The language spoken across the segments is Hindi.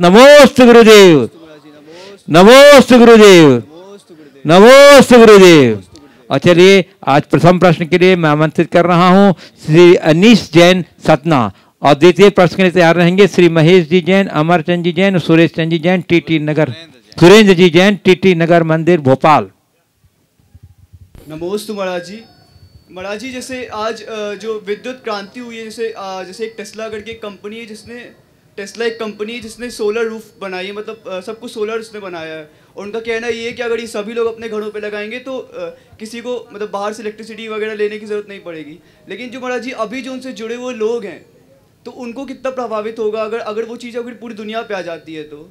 नमोस्तु गुरुदेव, नमोस्तु गुरुदेव, नमोस्तु गुरुदेव। और चलिए आज प्रथम प्रश्न के लिए मैं आमंत्रित कर रहा हूं श्री अनीश जैन सतना, और द्वितीय प्रश्न के लिए तैयार रहेंगे श्री महेश जी जैन, अमरचंद जी जैन, सुरेश चंद जी जैन, टीटी नगर, सुरेंद्र जी जैन, टीटी नगर मंदिर भोपाल। नमोस्तु महाराज जी। महाराज जी जैसे आज जो विद्युत क्रांति हुई है, जैसे एक टेस्ला करके कंपनी है जिसने सोलर रूफ बनाई है, मतलब सब कुछ सोलर उसने बनाया है। और उनका कहना ये है कि अगर ये सभी लोग अपने घरों पे लगाएंगे तो किसी को मतलब बाहर से इलेक्ट्रिसिटी वगैरह लेने की ज़रूरत नहीं पड़ेगी। लेकिन जो महाराज जी अभी जो उनसे जुड़े हुए लोग हैं तो उनको कितना प्रभावित होगा अगर वो चीज़ अगर पूरी दुनिया पे आ जाती है तो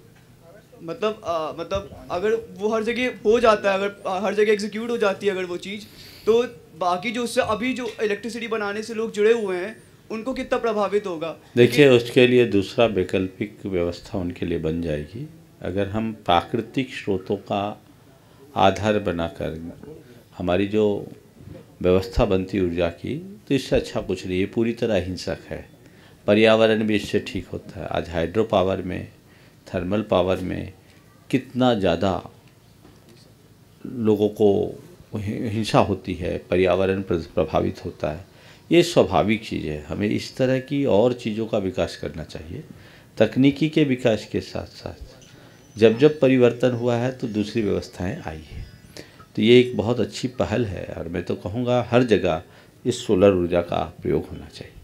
मतलब अगर वो हर जगह हो जाता है, अगर हर जगह एग्जीक्यूट हो जाती है अगर वो चीज़, तो बाकी जो उससे अभी जो इलेक्ट्रिसिटी बनाने से लोग जुड़े हुए हैं उनको कितना प्रभावित होगा। देखिए उसके लिए दूसरा वैकल्पिक व्यवस्था उनके लिए बन जाएगी। अगर हम प्राकृतिक स्रोतों का आधार बनाकर हमारी जो व्यवस्था बनती ऊर्जा की, तो इससे अच्छा कुछ नहीं। ये पूरी तरह हिंसक है। पर्यावरण भी इससे ठीक होता है। आज हाइड्रो पावर में, थर्मल पावर में कितना ज़्यादा लोगों को हिंसा होती है, पर्यावरण प्रभावित होता है। ये स्वाभाविक चीज़ है। हमें इस तरह की और चीज़ों का विकास करना चाहिए। तकनीकी के विकास के साथ साथ जब परिवर्तन हुआ है तो दूसरी व्यवस्थाएं आई है। तो ये एक बहुत अच्छी पहल है और मैं तो कहूँगा हर जगह इस सोलर ऊर्जा का प्रयोग होना चाहिए।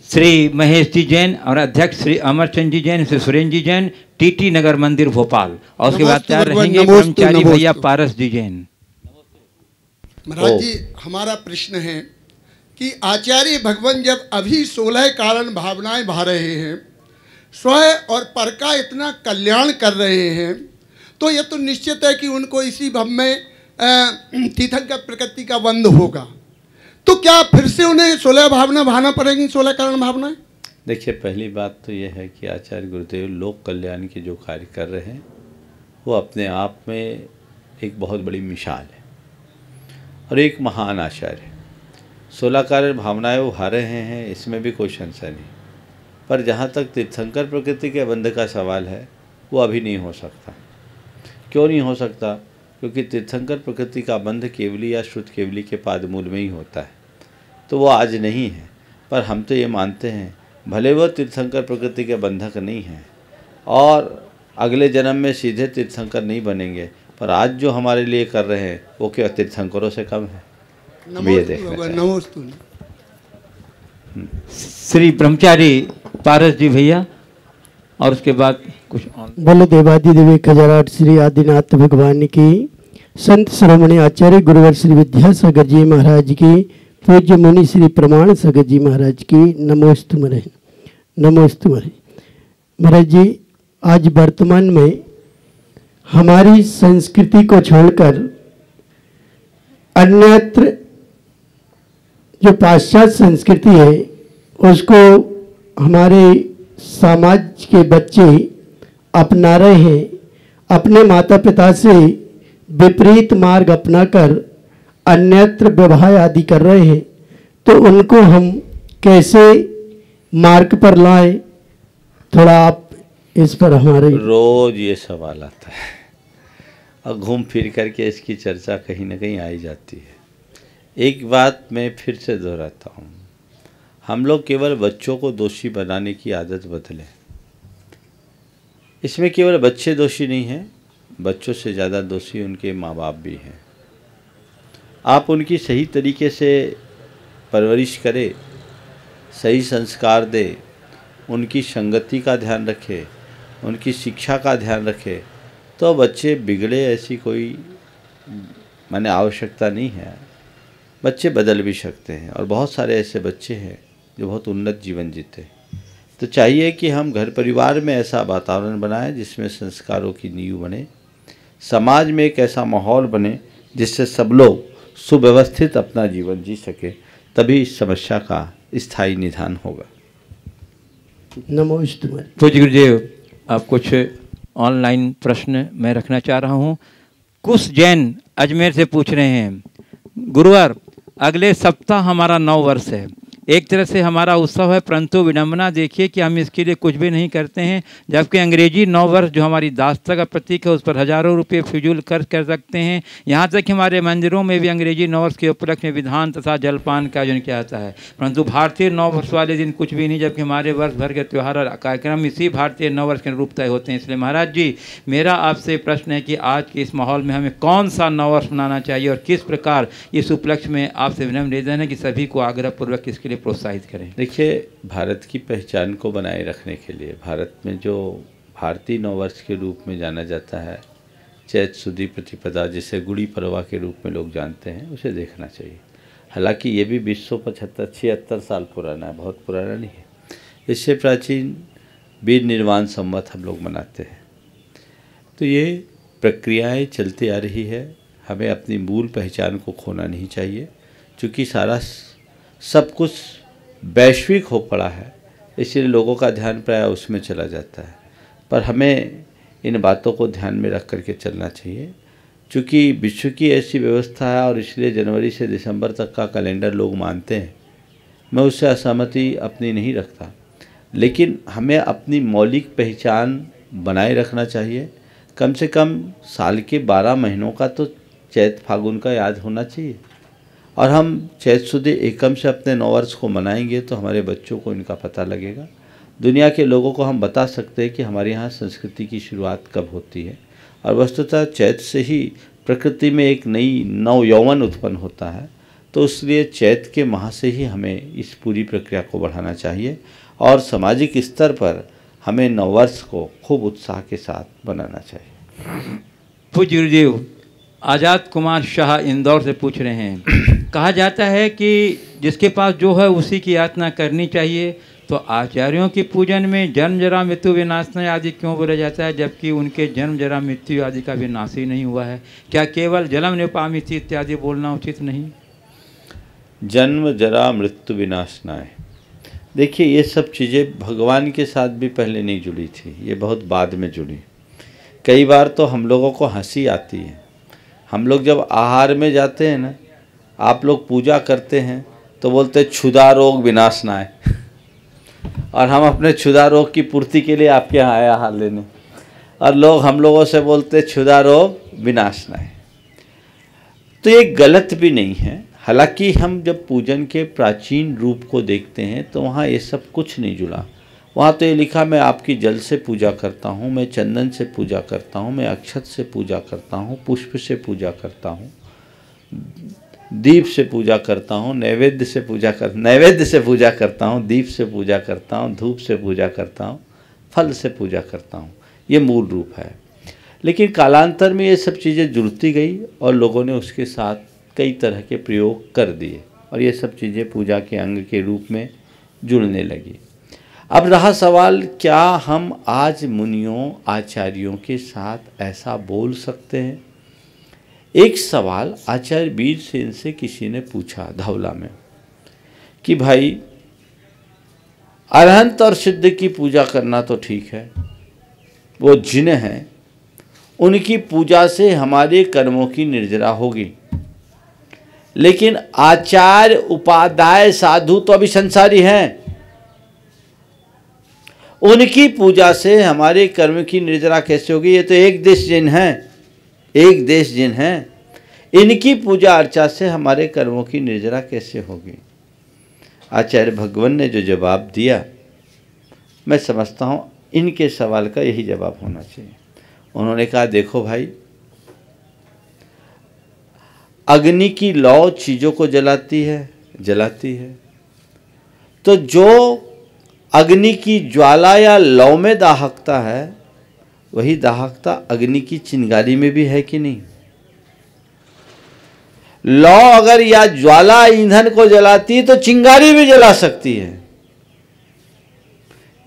श्री महेश जी जैन और अध्यक्ष श्री अमरचंद जी जैन, श्री सुरेंद्र जी जैन, टीटी नगर मंदिर भोपाल। और उसके बाद तैयार रहेंगे ब्रह्मचारी भैया पारस जी जैन। महाराज जी हमारा प्रश्न है कि आचार्य भगवान जब अभी 16 कारण भावनाएं भा रहे हैं, स्वयं और पर का इतना कल्याण कर रहे हैं, तो यह तो निश्चित है कि उनको इसी भव में तीर्थंकर प्रकृति का बंध होगा। तो क्या फिर से उन्हें 16 भावना भाना पड़ेगी, 16 कारण भावनाएं? देखिए पहली बात तो यह है कि आचार्य गुरुदेव लोक कल्याण के जो कार्य कर रहे हैं वो अपने आप में एक बहुत बड़ी मिसाल है और एक महान आचार्य है। 16 कारण भावनाएं वो भा रहे हैं, इसमें भी कोई संशय नहीं। पर जहाँ तक तीर्थंकर प्रकृति के बंध का सवाल है वो अभी नहीं हो सकता। क्यों नहीं हो सकता? क्योंकि तीर्थंकर प्रकृति का बंध केवली या शुद्ध केवली के पादमूल में ही होता है, तो वो आज नहीं है। पर हम तो ये मानते हैं भले वो तीर्थंकर प्रकृति के बंधक नहीं हैं और अगले जन्म में सीधे तीर्थंकर नहीं बनेंगे, पर आज जो हमारे लिए कर रहे हैं वो क्या तीर्थंकरों से कम है? श्री ब्रह्मचारी पारस जी भैया और उसके बाद कुछ बोलो देवादिदेव 1008 श्री आदिनाथ भगवान की, संत श्रोमणी आचार्य गुरुवर श्री विद्यासागर जी महाराज की, पूज्य मुनि श्री प्रमाण सागर जी महाराज की नमोस्तु मरे, नमोस्तु मरे। महाराज जी आज वर्तमान में हमारी संस्कृति को छोड़कर अन्यत्र जो पाश्चात्य संस्कृति है उसको हमारे समाज के बच्चे अपना रहे हैं। अपने माता पिता से विपरीत मार्ग अपनाकर अन्यत्र व्यवहार आदि कर रहे हैं, तो उनको हम कैसे मार्ग पर लाएं? थोड़ा आप इस पर हमारे रोज ये सवाल आता है और घूम फिर करके इसकी चर्चा कहीं ना कहीं आई जाती है। एक बात मैं फिर से दोहराता हूँ, हम लोग केवल बच्चों को दोषी बनाने की आदत बदलें। इसमें केवल बच्चे दोषी नहीं हैं, बच्चों से ज़्यादा दोषी उनके माँ बाप भी हैं। आप उनकी सही तरीके से परवरिश करें, सही संस्कार दें, उनकी संगति का ध्यान रखें, उनकी शिक्षा का ध्यान रखें, तो बच्चे बिगड़े ऐसी कोई माने आवश्यकता नहीं है। बच्चे बदल भी सकते हैं और बहुत सारे ऐसे बच्चे हैं जो बहुत उन्नत जीवन जीते। तो चाहिए कि हम घर परिवार में ऐसा वातावरण बनाएं जिसमें संस्कारों की नींव बने, समाज में एक ऐसा माहौल बने जिससे सब लोग सुव्यवस्थित अपना जीवन जी सके, तभी इस समस्या का स्थायी निदान होगा। नमस्ते। पूज्य गुरुदेव आप कुछ ऑनलाइन प्रश्न मैं रखना चाह रहा हूँ। कुश जैन अजमेर से पूछ रहे हैं, गुरुवार अगले सप्ताह हमारा 9 वर्ष है, एक तरह से हमारा उत्सव है, परंतु विडंबना देखिए कि हम इसके लिए कुछ भी नहीं करते हैं, जबकि अंग्रेजी नववर्ष जो हमारी दासता का प्रतीक है उस पर हज़ारों रुपये फिजूल खर्च कर सकते हैं। यहाँ तक कि हमारे मंदिरों में भी अंग्रेजी नववर्ष के उपलक्ष्य में विधान तथा जलपान का आयोजन किया जाता है, परंतु भारतीय नववर्ष वाले दिन कुछ भी नहीं, जबकि हमारे वर्ष भर के त्यौहार और कार्यक्रम इसी भारतीय नववर्ष के अनुरूप तय होते हैं। इसलिए महाराज जी, मेरा आपसे प्रश्न है कि आज के इस माहौल में हमें कौन सा नववर्ष मनाना चाहिए और किस प्रकार इस उपलक्ष्य में आपसे विनम्र निवेदन है कि सभी को आग्रहपूर्वक इसके लिए प्रोत्साहित करें। देखिए, भारत की पहचान को बनाए रखने के लिए भारत में जो भारतीय नववर्ष के रूप में जाना जाता है, चैत शुद्धि प्रतिपदा, जिसे गुड़ी पड़वा के रूप में लोग जानते हैं, उसे देखना चाहिए। हालांकि ये भी 275-76 साल पुराना है, बहुत पुराना नहीं है। इससे प्राचीन वीर निर्वाण संवत हम लोग मनाते हैं। तो ये प्रक्रियाएं चलती आ रही है। हमें अपनी मूल पहचान को खोना नहीं चाहिए, क्योंकि सारा सब कुछ वैश्विक हो पड़ा है, इसलिए लोगों का ध्यान प्राय उसमें चला जाता है। पर हमें इन बातों को ध्यान में रख करके चलना चाहिए, क्योंकि विश्व की ऐसी व्यवस्था है और इसलिए जनवरी से दिसंबर तक का कैलेंडर लोग मानते हैं। मैं उससे असहमति अपनी नहीं रखता, लेकिन हमें अपनी मौलिक पहचान बनाए रखना चाहिए। कम से कम साल के 12 महीनों का तो चैत फागुन का याद होना चाहिए, और हम चैत शुद्धि एकम से अपने नववर्ष को मनाएंगे तो हमारे बच्चों को इनका पता लगेगा। दुनिया के लोगों को हम बता सकते हैं कि हमारे यहाँ संस्कृति की शुरुआत कब होती है, और वस्तुतः चैत से ही प्रकृति में एक नई नव यौवन उत्पन्न होता है। तो इसलिए चैत के माह से ही हमें इस पूरी प्रक्रिया को बढ़ाना चाहिए, और सामाजिक स्तर पर हमें नववर्ष को खूब उत्साह के साथ बनाना चाहिए। पूज्य गुरुदेव, आज़ाद कुमार शाह इंदौर से पूछ रहे हैं, कहा जाता है कि जिसके पास जो है उसी की यातना करनी चाहिए, तो आचार्यों की पूजन में जन्म जरा मृत्यु विनाशना आदि क्यों बोला जाता है, जबकि उनके जन्म जरा मृत्यु आदि का विनाश ही नहीं हुआ है? क्या केवल जन्म निपामिति इत्यादि बोलना उचित नहीं? जन्म जरा मृत्यु विनाशनाय, देखिए ये सब चीज़ें भगवान के साथ भी पहले नहीं जुड़ी थी, ये बहुत बाद में जुड़ी। कई बार तो हम लोगों को हंसी आती है। हम लोग जब आहार में जाते हैं ना, आप लोग पूजा करते हैं तो बोलते क्षुधा रोग विनाशनाय, और हम अपने क्षुधा रोग की पूर्ति के लिए आपके यहाँ आए आहार लेने, और लोग हम लोगों से बोलते क्षुधा रोग विनाशनाय। तो ये गलत भी नहीं है। हालांकि हम जब पूजन के प्राचीन रूप को देखते हैं तो वहाँ ये सब कुछ नहीं जुड़ा। वहाँ तो ये लिखा, मैं आपकी जल से पूजा करता हूँ, मैं चंदन से पूजा करता हूँ, मैं अक्षत से पूजा करता हूँ, पुष्प से पूजा करता हूँ, दीप से पूजा करता हूँ, नैवेद्य से पूजा करता हूँ, दीप से पूजा करता हूँ, धूप से पूजा करता हूँ, फल से पूजा करता हूँ। ये मूल रूप है। लेकिन कालांतर में ये सब चीज़ें जुड़ती गई और लोगों ने उसके साथ कई तरह के प्रयोग कर दिए, और ये सब चीज़ें पूजा के अंग के रूप में जुड़ने लगी। अब रहा सवाल, क्या हम आज मुनियों आचार्यों के साथ ऐसा बोल सकते हैं? एक सवाल आचार्य वीर सेन से किसी ने पूछा धौला में कि भाई, अरहंत और सिद्ध की पूजा करना तो ठीक है, वो जिन हैं उनकी पूजा से हमारे कर्मों की निर्जरा होगी, लेकिन आचार्य उपाध्याय साधु तो अभी संसारी हैं, उनकी पूजा से हमारे कर्म की निर्जरा कैसे होगी? ये तो एक देश जिन हैं, इनकी पूजा अर्चा से हमारे कर्मों की निर्जरा कैसे होगी? आचार्य भगवान ने जो जवाब दिया, मैं समझता हूँ इनके सवाल का यही जवाब होना चाहिए। उन्होंने कहा, देखो भाई, अग्नि की लौ चीज़ों को जलाती है, तो जो अग्नि की ज्वाला या लौ में दाहकता है, वही दाहकता अग्नि की चिंगारी में भी है कि नहीं? लौ अगर या ज्वाला ईंधन को जलाती है तो चिंगारी भी जला सकती है,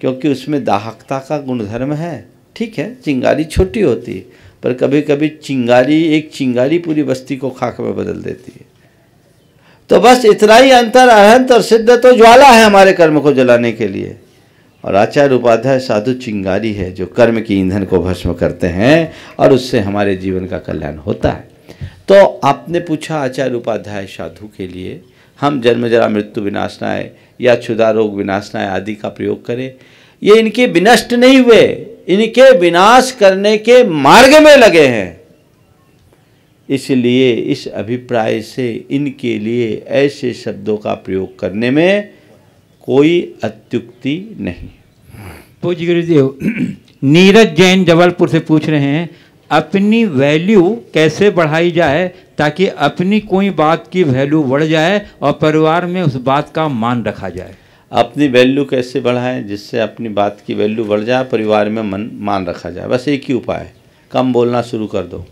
क्योंकि उसमें दाहकता का गुणधर्म है। ठीक है, चिंगारी छोटी होती है, पर कभी कभी एक चिंगारी पूरी बस्ती को खाक में बदल देती है। तो बस इतना ही अंतर, अरहंत और सिद्ध तो ज्वाला है हमारे कर्म को जलाने के लिए, और आचार्य उपाध्याय साधु चिंगारी है जो कर्म की ईंधन को भस्म करते हैं, और उससे हमारे जीवन का कल्याण होता है। तो आपने पूछा आचार्य उपाध्याय साधु के लिए हम जन्म जरा मृत्यु विनाशनाय या क्षुधा रोग विनाशनाय आदि का प्रयोग करें, ये इनके विनष्ट नहीं हुए, इनके विनाश करने के मार्ग में लगे हैं। इसलिए इस अभिप्राय से इनके लिए ऐसे शब्दों का प्रयोग करने में कोई अत्युक्ति नहीं। पूज्य गुरुदेव, नीरज जैन जबलपुर से पूछ रहे हैं, अपनी वैल्यू कैसे बढ़ाई जाए ताकि अपनी कोई बात की वैल्यू बढ़ जाए और परिवार में उस बात का मान रखा जाए। अपनी वैल्यू कैसे बढ़ाएं जिससे अपनी बात की वैल्यू बढ़ जाए, परिवार में मान रखा जाए। बस एक ही उपाय है, कम बोलना शुरू कर दो।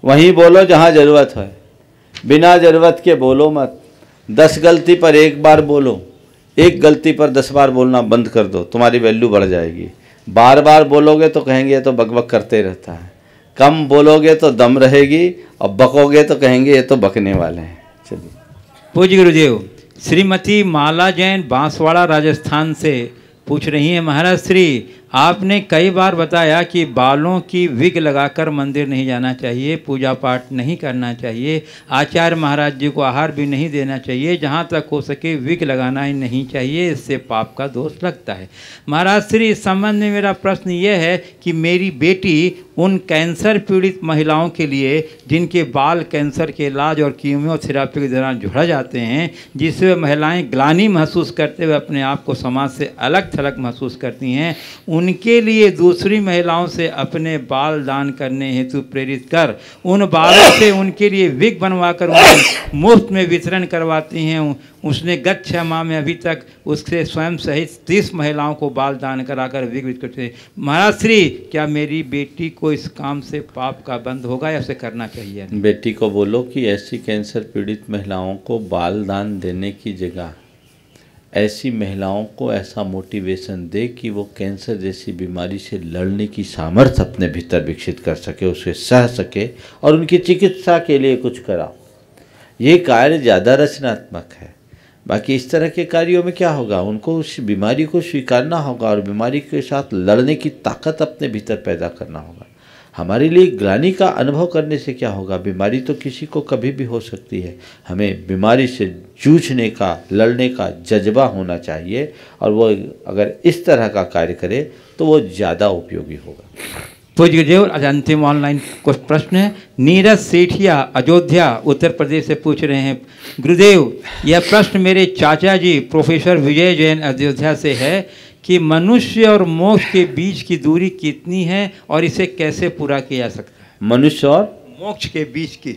वहीं बोलो जहाँ ज़रूरत है, बिना ज़रूरत के बोलो मत। 10 गलती पर एक बार बोलो, एक गलती पर 10 बार बोलना बंद कर दो, तुम्हारी वैल्यू बढ़ जाएगी। बार बार बोलोगे तो कहेंगे ये तो बकबक करते रहता है, कम बोलोगे तो दम रहेगी, और बकोगे तो कहेंगे ये तो बकने वाले हैं। चलिए। पूज्य गुरुदेव, श्रीमती माला जैन बांसवाड़ा राजस्थान से पूछ रही हैं, महाराज श्री आपने कई बार बताया कि बालों की विग लगाकर मंदिर नहीं जाना चाहिए, पूजा पाठ नहीं करना चाहिए, आचार्य महाराज जी को आहार भी नहीं देना चाहिए, जहाँ तक हो सके विग लगाना ही नहीं चाहिए, इससे पाप का दोष लगता है। महाराज श्री इस संबंध में मेरा प्रश्न ये है कि मेरी बेटी उन कैंसर पीड़ित महिलाओं के लिए जिनके बाल कैंसर के इलाज और कीमोथेरेपी के दौरान झुड़ जाते हैं, जिससे महिलाएं ग्लानि महसूस करते हुए अपने आप को समाज से अलग थलग महसूस करती हैं, उनके लिए दूसरी महिलाओं से अपने बाल दान करने हेतु प्रेरित कर उन बालों से उनके लिए विग बनवाकर उन्हें मुफ्त में वितरण करवाती हैं। उसने गत 6 माह में अभी तक उससे स्वयं सहित 30 महिलाओं को बाल दान कराकर विग वितरित करते हैं। महाराज श्री क्या मेरी बेटी को इस काम से पाप का बंद होगा या उसे करना चाहिए? बेटी को बोलो कि ऐसी कैंसर पीड़ित महिलाओं को बाल दान देने की जगह ऐसी महिलाओं को ऐसा मोटिवेशन दे कि वो कैंसर जैसी बीमारी से लड़ने की सामर्थ्य अपने भीतर विकसित कर सके, उसे सह सके और उनकी चिकित्सा के लिए कुछ कराओ। ये कार्य ज़्यादा रचनात्मक है। बाकी इस तरह के कार्यों में क्या होगा, उनको उस बीमारी को स्वीकारना होगा और बीमारी के साथ लड़ने की ताकत अपने भीतर पैदा करना होगा। हमारे लिए ग्लानि का अनुभव करने से क्या होगा, बीमारी तो किसी को कभी भी हो सकती है। हमें बीमारी से जूझने का, लड़ने का जज्बा होना चाहिए और वो अगर इस तरह का कार्य करे तो वो ज़्यादा उपयोगी होगा। पूज्य गुरुदेव, अंतिम ऑनलाइन कुछ प्रश्न है। नीरज सेठिया अयोध्या उत्तर प्रदेश से पूछ रहे हैं, गुरुदेव यह प्रश्न मेरे चाचा जी प्रोफेसर विजय जैन अयोध्या से है कि मनुष्य और मोक्ष के बीच की दूरी कितनी है और इसे कैसे पूरा किया जा सकता है? मनुष्य और मोक्ष के बीच की।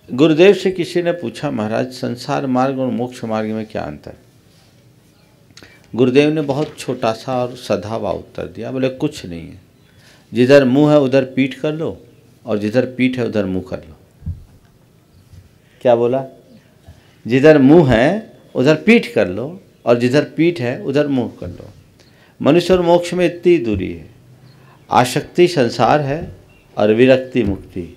गुरुदेव से किसी ने पूछा, महाराज संसार मार्ग और मोक्ष मार्ग में क्या अंतर? गुरुदेव ने बहुत छोटा सा और सधा हुआ उत्तर दिया, बोले कुछ नहीं है, जिधर मुंह है उधर पीठ कर लो और जिधर पीठ है उधर मुंह कर लो। क्या बोला? जिधर मुंह है उधर पीठ कर लो और जिधर पीठ है उधर मुंह कर लो। मनुष्य और मोक्ष में इतनी दूरी है। आसक्ति संसार है और विरक्ति मुक्ति।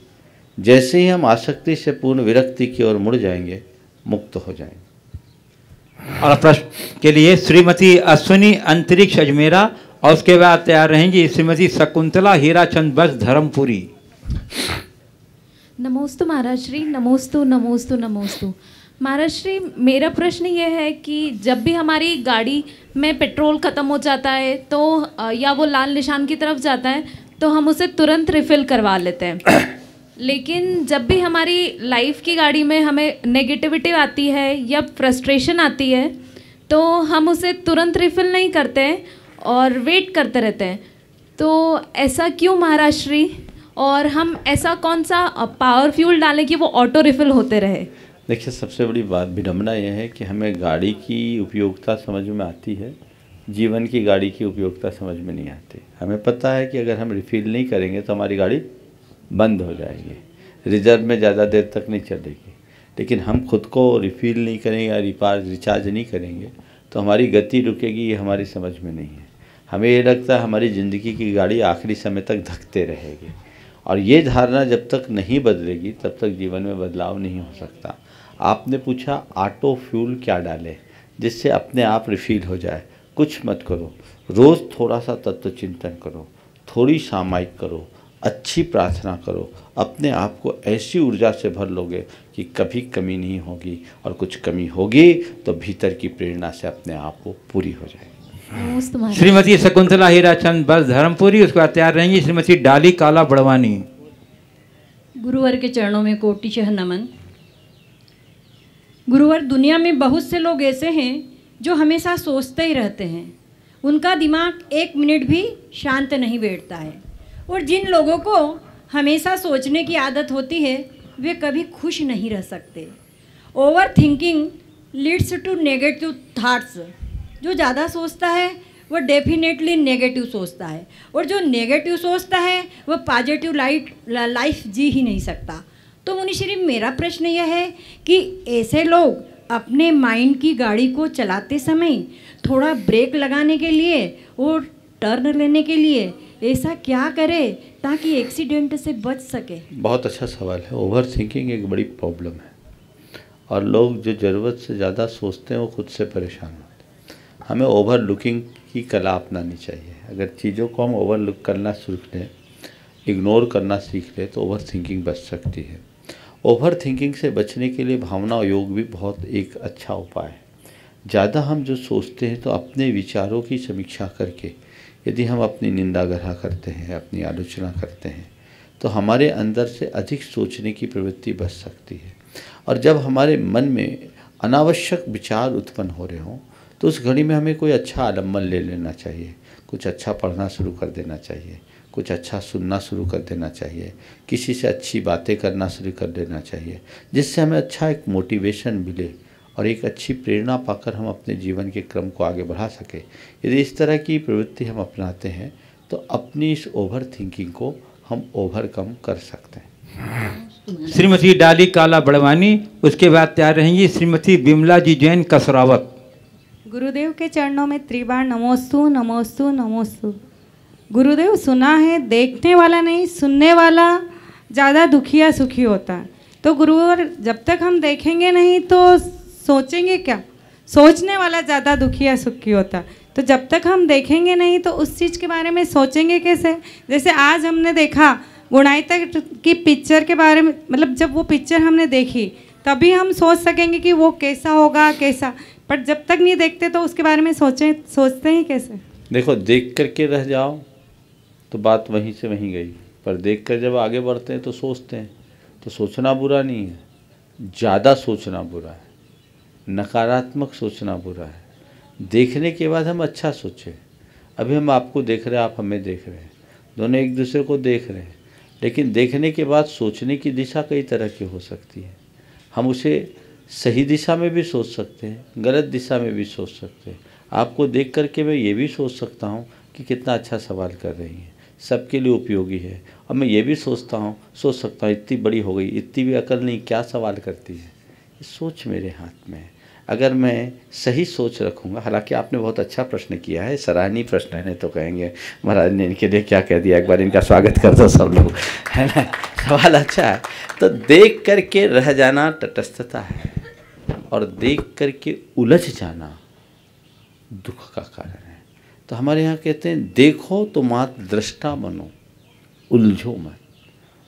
जैसे ही हम आसक्ति से पूर्ण विरक्ति की ओर मुड़ जाएंगे, मुक्त हो जाएंगे। और प्रश्न के लिए श्रीमती अश्विनी अंतरिक्ष अजमेरा और उसके बाद तैयार रहेंगी श्रीमती शकुंतला हीराचंद बस धर्मपुरी। नमोस्तु महाराज श्री, नमोस्तु नमोस्तु नमोस्तु। महाराज श्री मेरा प्रश्न ये है कि जब भी हमारी गाड़ी में पेट्रोल ख़त्म हो जाता है तो या वो लाल निशान की तरफ जाता है तो हम उसे तुरंत रिफ़िल करवा लेते हैं, लेकिन जब भी हमारी लाइफ की गाड़ी में हमें नेगेटिविटी आती है या फ्रस्ट्रेशन आती है तो हम उसे तुरंत रिफ़िल नहीं करते हैं और वेट करते रहते हैं। तो ऐसा क्यों महाराज श्री, और हम ऐसा कौन सा पावर फ्यूल डालें कि वो ऑटो रिफ़िल होते रहे? देखिए, सबसे बड़ी बात विडम्बना यह है कि हमें गाड़ी की उपयोगिता समझ में आती है, जीवन की गाड़ी की उपयोगिता समझ में नहीं आती। हमें पता है कि अगर हम रिफ़िल नहीं करेंगे तो हमारी गाड़ी बंद हो जाएगी, रिजर्व में ज़्यादा देर तक नहीं चलेगी। लेकिन हम खुद को रिफ़िल नहीं करेंगे या रिचार्ज नहीं करेंगे तो हमारी गति रुकेगी, ये हमारी समझ में नहीं है। हमें ये लगता है हमारी ज़िंदगी की गाड़ी आखिरी समय तक धकते रहेगी, और ये धारणा जब तक नहीं बदलेगी तब तक जीवन में बदलाव नहीं हो सकता। आपने पूछा ऑटो फ्यूल क्या डालें जिससे अपने आप रिफ़िल हो जाए। कुछ मत करो, रोज़ थोड़ा सा तत्व चिंतन करो, थोड़ी सामायिक करो, अच्छी प्रार्थना करो, अपने आप को ऐसी ऊर्जा से भर लोगे कि कभी कमी नहीं होगी, और कुछ कमी होगी तो भीतर की प्रेरणा से अपने आप वो पूरी हो जाएगी। श्रीमती शकुंतला हीराचंद बस धर्मपुरी, उसके बाद तैयार रहेंगी श्रीमती डाली काला बड़वानी। गुरुवर के चरणों में कोटिशः नमन। गुरुवर, दुनिया में बहुत से लोग ऐसे हैं जो हमेशा सोचते ही रहते हैं, उनका दिमाग एक मिनट भी शांत नहीं बैठता है, और जिन लोगों को हमेशा सोचने की आदत होती है वे कभी खुश नहीं रह सकते। Over thinking leads to negative thoughts. जो ज़्यादा सोचता है वो डेफिनेटली नेगेटिव सोचता है, और जो नेगेटिव सोचता है वो पॉजिटिव लाइफ जी ही नहीं सकता। तो मुनिश्री, मेरा प्रश्न यह है कि ऐसे लोग अपने माइंड की गाड़ी को चलाते समय थोड़ा ब्रेक लगाने के लिए और टर्न लेने के लिए ऐसा क्या करे ताकि एक्सीडेंट से बच सके? बहुत अच्छा सवाल है। ओवर थिंकिंग एक बड़ी प्रॉब्लम है, और लोग जो ज़रूरत से ज़्यादा सोचते हैं वो खुद से परेशान होते हैं। हमें ओवर लुकिंग की कला अपनानी चाहिए। अगर चीज़ों को हम ओवर लुक करना सीख लें, इग्नोर करना सीख लें, तो ओवर थिंकिंग बच सकती है। ओवर थिंकिंग से बचने के लिए भावना योग भी बहुत एक अच्छा उपाय है। ज़्यादा हम जो सोचते हैं तो अपने विचारों की समीक्षा करके यदि हम अपनी निंदा ग्रह करते हैं, अपनी आलोचना करते हैं, तो हमारे अंदर से अधिक सोचने की प्रवृत्ति बच सकती है। और जब हमारे मन में अनावश्यक विचार उत्पन्न हो रहे हों तो उस घड़ी में हमें कोई अच्छा आलम्बन ले लेना चाहिए, कुछ अच्छा पढ़ना शुरू कर देना चाहिए, कुछ अच्छा सुनना शुरू कर देना चाहिए, किसी से अच्छी बातें करना शुरू कर देना चाहिए, जिससे हमें अच्छा एक मोटिवेशन मिले और एक अच्छी प्रेरणा पाकर हम अपने जीवन के क्रम को आगे बढ़ा सकें। यदि इस तरह की प्रवृत्ति हम अपनाते हैं तो अपनी इस ओवर थिंकिंग को हम ओवरकम कर सकते हैं। श्रीमती डाली काला बड़वानी, उसके बाद तैयार रहेंगी श्रीमती बिमला जी जैन कसरावत। गुरुदेव के चरणों में त्रिबार नमोस्तु नमोस्तु नमोस्तु। गुरुदेव, सुना है देखने वाला नहीं सुनने वाला ज़्यादा दुखी या सुखी होता है। तो गुरुवर, जब तक हम देखेंगे नहीं तो सोचेंगे क्या? सोचने वाला ज़्यादा दुखी या सुखी होता है। तो जब तक हम देखेंगे नहीं तो उस चीज़ के बारे में सोचेंगे कैसे? जैसे आज हमने देखा गुणाईता की पिक्चर के बारे में, मतलब जब वो पिक्चर हमने देखी तभी हम सोच सकेंगे कि वो कैसा होगा कैसा, पर जब तक नहीं देखते तो उसके बारे में सोचते ही कैसे? देखो, देख करके रह जाओ तो बात वहीं से वहीं गई, पर देख कर जब आगे बढ़ते हैं तो सोचते हैं। तो सोचना बुरा नहीं है, ज़्यादा सोचना बुरा है, नकारात्मक सोचना बुरा है। देखने के बाद हम अच्छा सोचें। अभी हम आपको देख रहे हैं, आप हमें देख रहे हैं, दोनों एक दूसरे को देख रहे हैं, लेकिन देखने के बाद सोचने की दिशा कई तरह की हो सकती है। हम उसे सही दिशा में भी सोच सकते हैं, गलत दिशा में भी सोच सकते हैं। आपको देख करके मैं ये भी सोच सकता हूँ कि कितना अच्छा सवाल कर रही हैं, सबके लिए उपयोगी है। और मैं ये भी सोच सकता हूँ इतनी बड़ी हो गई, इतनी भी अकल नहीं, क्या सवाल करती है। ये सोच मेरे हाथ में है। अगर मैं सही सोच रखूँगा, हालांकि आपने बहुत अच्छा प्रश्न किया है, सराहनीय प्रश्न है। नहीं तो कहेंगे महाराज ने इनके लिए क्या कह दिया, एक बार इनका स्वागत कर दो सब लोग, है ना। सवाल अच्छा है। तो देख करके रह जाना तटस्थता है, और देख करके उलझ जाना दुख का कारण है। तो हमारे यहाँ कहते हैं देखो तो मात्र दृष्टा बनो, उलझो मत,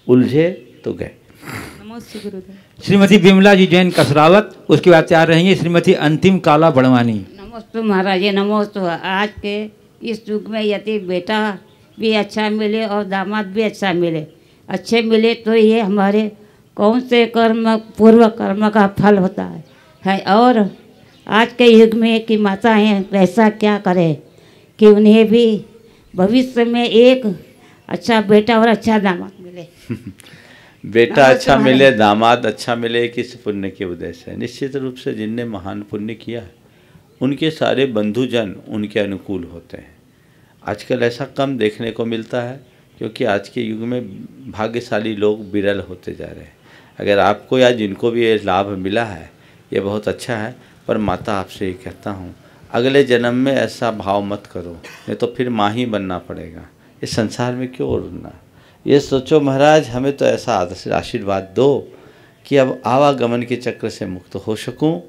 उलझे तो गए। नमस्ते गुरुदेव। श्रीमती बिमला जी जैन कसरावत, उसके बाद तैयार रहेंगी श्रीमती अंतिम काला बड़वानी। नमस्ते महाराज, नमस्ते। आज के इस युग में यदि बेटा भी अच्छा मिले और दामाद भी अच्छा मिले, अच्छे मिले तो ये हमारे कौन से कर्म, पूर्व कर्म का फल होता है। और आज के युग में कि माताएं ऐसा क्या करें कि उन्हें भी भविष्य में एक अच्छा बेटा और अच्छा दामाद मिले। बेटा अच्छा मिले, दामाद अच्छा मिले, किस पुण्य के उद्देश्य है। निश्चित रूप से जिनने महान पुण्य किया है उनके सारे बंधुजन उनके अनुकूल होते हैं। आजकल ऐसा कम देखने को मिलता है, क्योंकि आज के युग में भाग्यशाली लोग विरल होते जा रहे हैं। अगर आपको या जिनको भी ये लाभ मिला है ये बहुत अच्छा है, पर माता आपसे ये कहता हूँ अगले जन्म में ऐसा भाव मत करो, नहीं तो फिर माँ ही बनना पड़ेगा। इस संसार में क्यों रुकना। ये सोचो महाराज हमें तो ऐसा आशीर्वाद दो कि अब आवागमन के चक्र से मुक्त हो सकूं,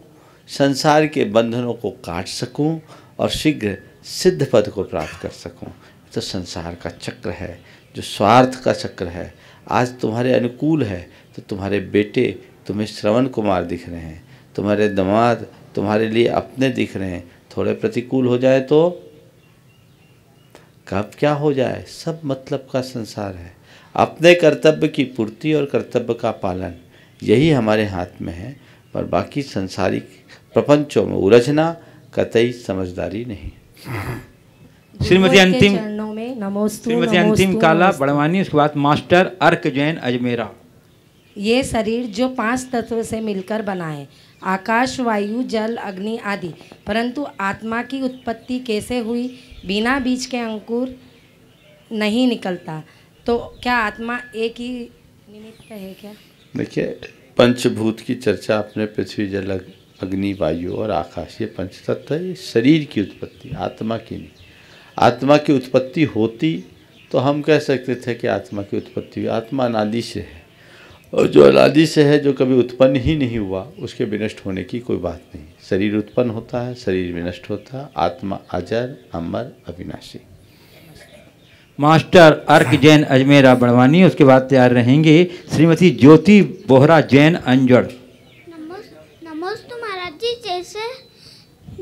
संसार के बंधनों को काट सकूं और शीघ्र सिद्ध पद को प्राप्त कर सकूं। तो संसार का चक्र है, जो स्वार्थ का चक्र है, आज तुम्हारे अनुकूल है तो तुम्हारे बेटे तुम्हें श्रवण कुमार दिख रहे हैं, तुम्हारे दामाद तुम्हारे लिए अपने दिख रहे हैं, थोड़े प्रतिकूल हो जाए तो कब क्या हो जाए। सब मतलब का संसार है। अपने कर्तव्य की पूर्ति और कर्तव्य का पालन यही हमारे हाथ में है, पर बाकी संसारिक प्रपंचों में उलझना कतई समझदारी नहीं। श्रीमती अंतिम चरणों में नमोस्तु, श्रीमती अंतिम काला बड़वानी, उसके बाद मास्टर अर्क जैन अजमेरा। ये शरीर जो 5 तत्व से मिलकर बना है, आकाश, वायु, जल, अग्नि आदि, परंतु आत्मा की उत्पत्ति कैसे हुई? बिना बीज के अंकुर नहीं निकलता, तो क्या आत्मा एक ही निमित्त है क्या? देखिए, पंचभूत की चर्चा अपने पृथ्वी, जल, अग्नि, वायु और आकाश, ये पंच तत्व है। ये शरीर की उत्पत्ति, आत्मा की नहीं। आत्मा की उत्पत्ति होती तो हम कह सकते थे कि आत्मा की उत्पत्ति हुई। आत्मा अनादि से है, और जो अनादि से है, जो कभी उत्पन्न ही नहीं हुआ, उसके विनष्ट होने की कोई बात नहीं। शरीर उत्पन्न होता है, शरीर विनष्ट होता है, आत्मा अजर, अमर, अविनाशी। मास्टर अर्क जैन अजमेरा बड़वानी, उसके बाद तैयार रहेंगे श्रीमती ज्योति बोहरा जैन अंजड़। नमोस्तु महाराज जी।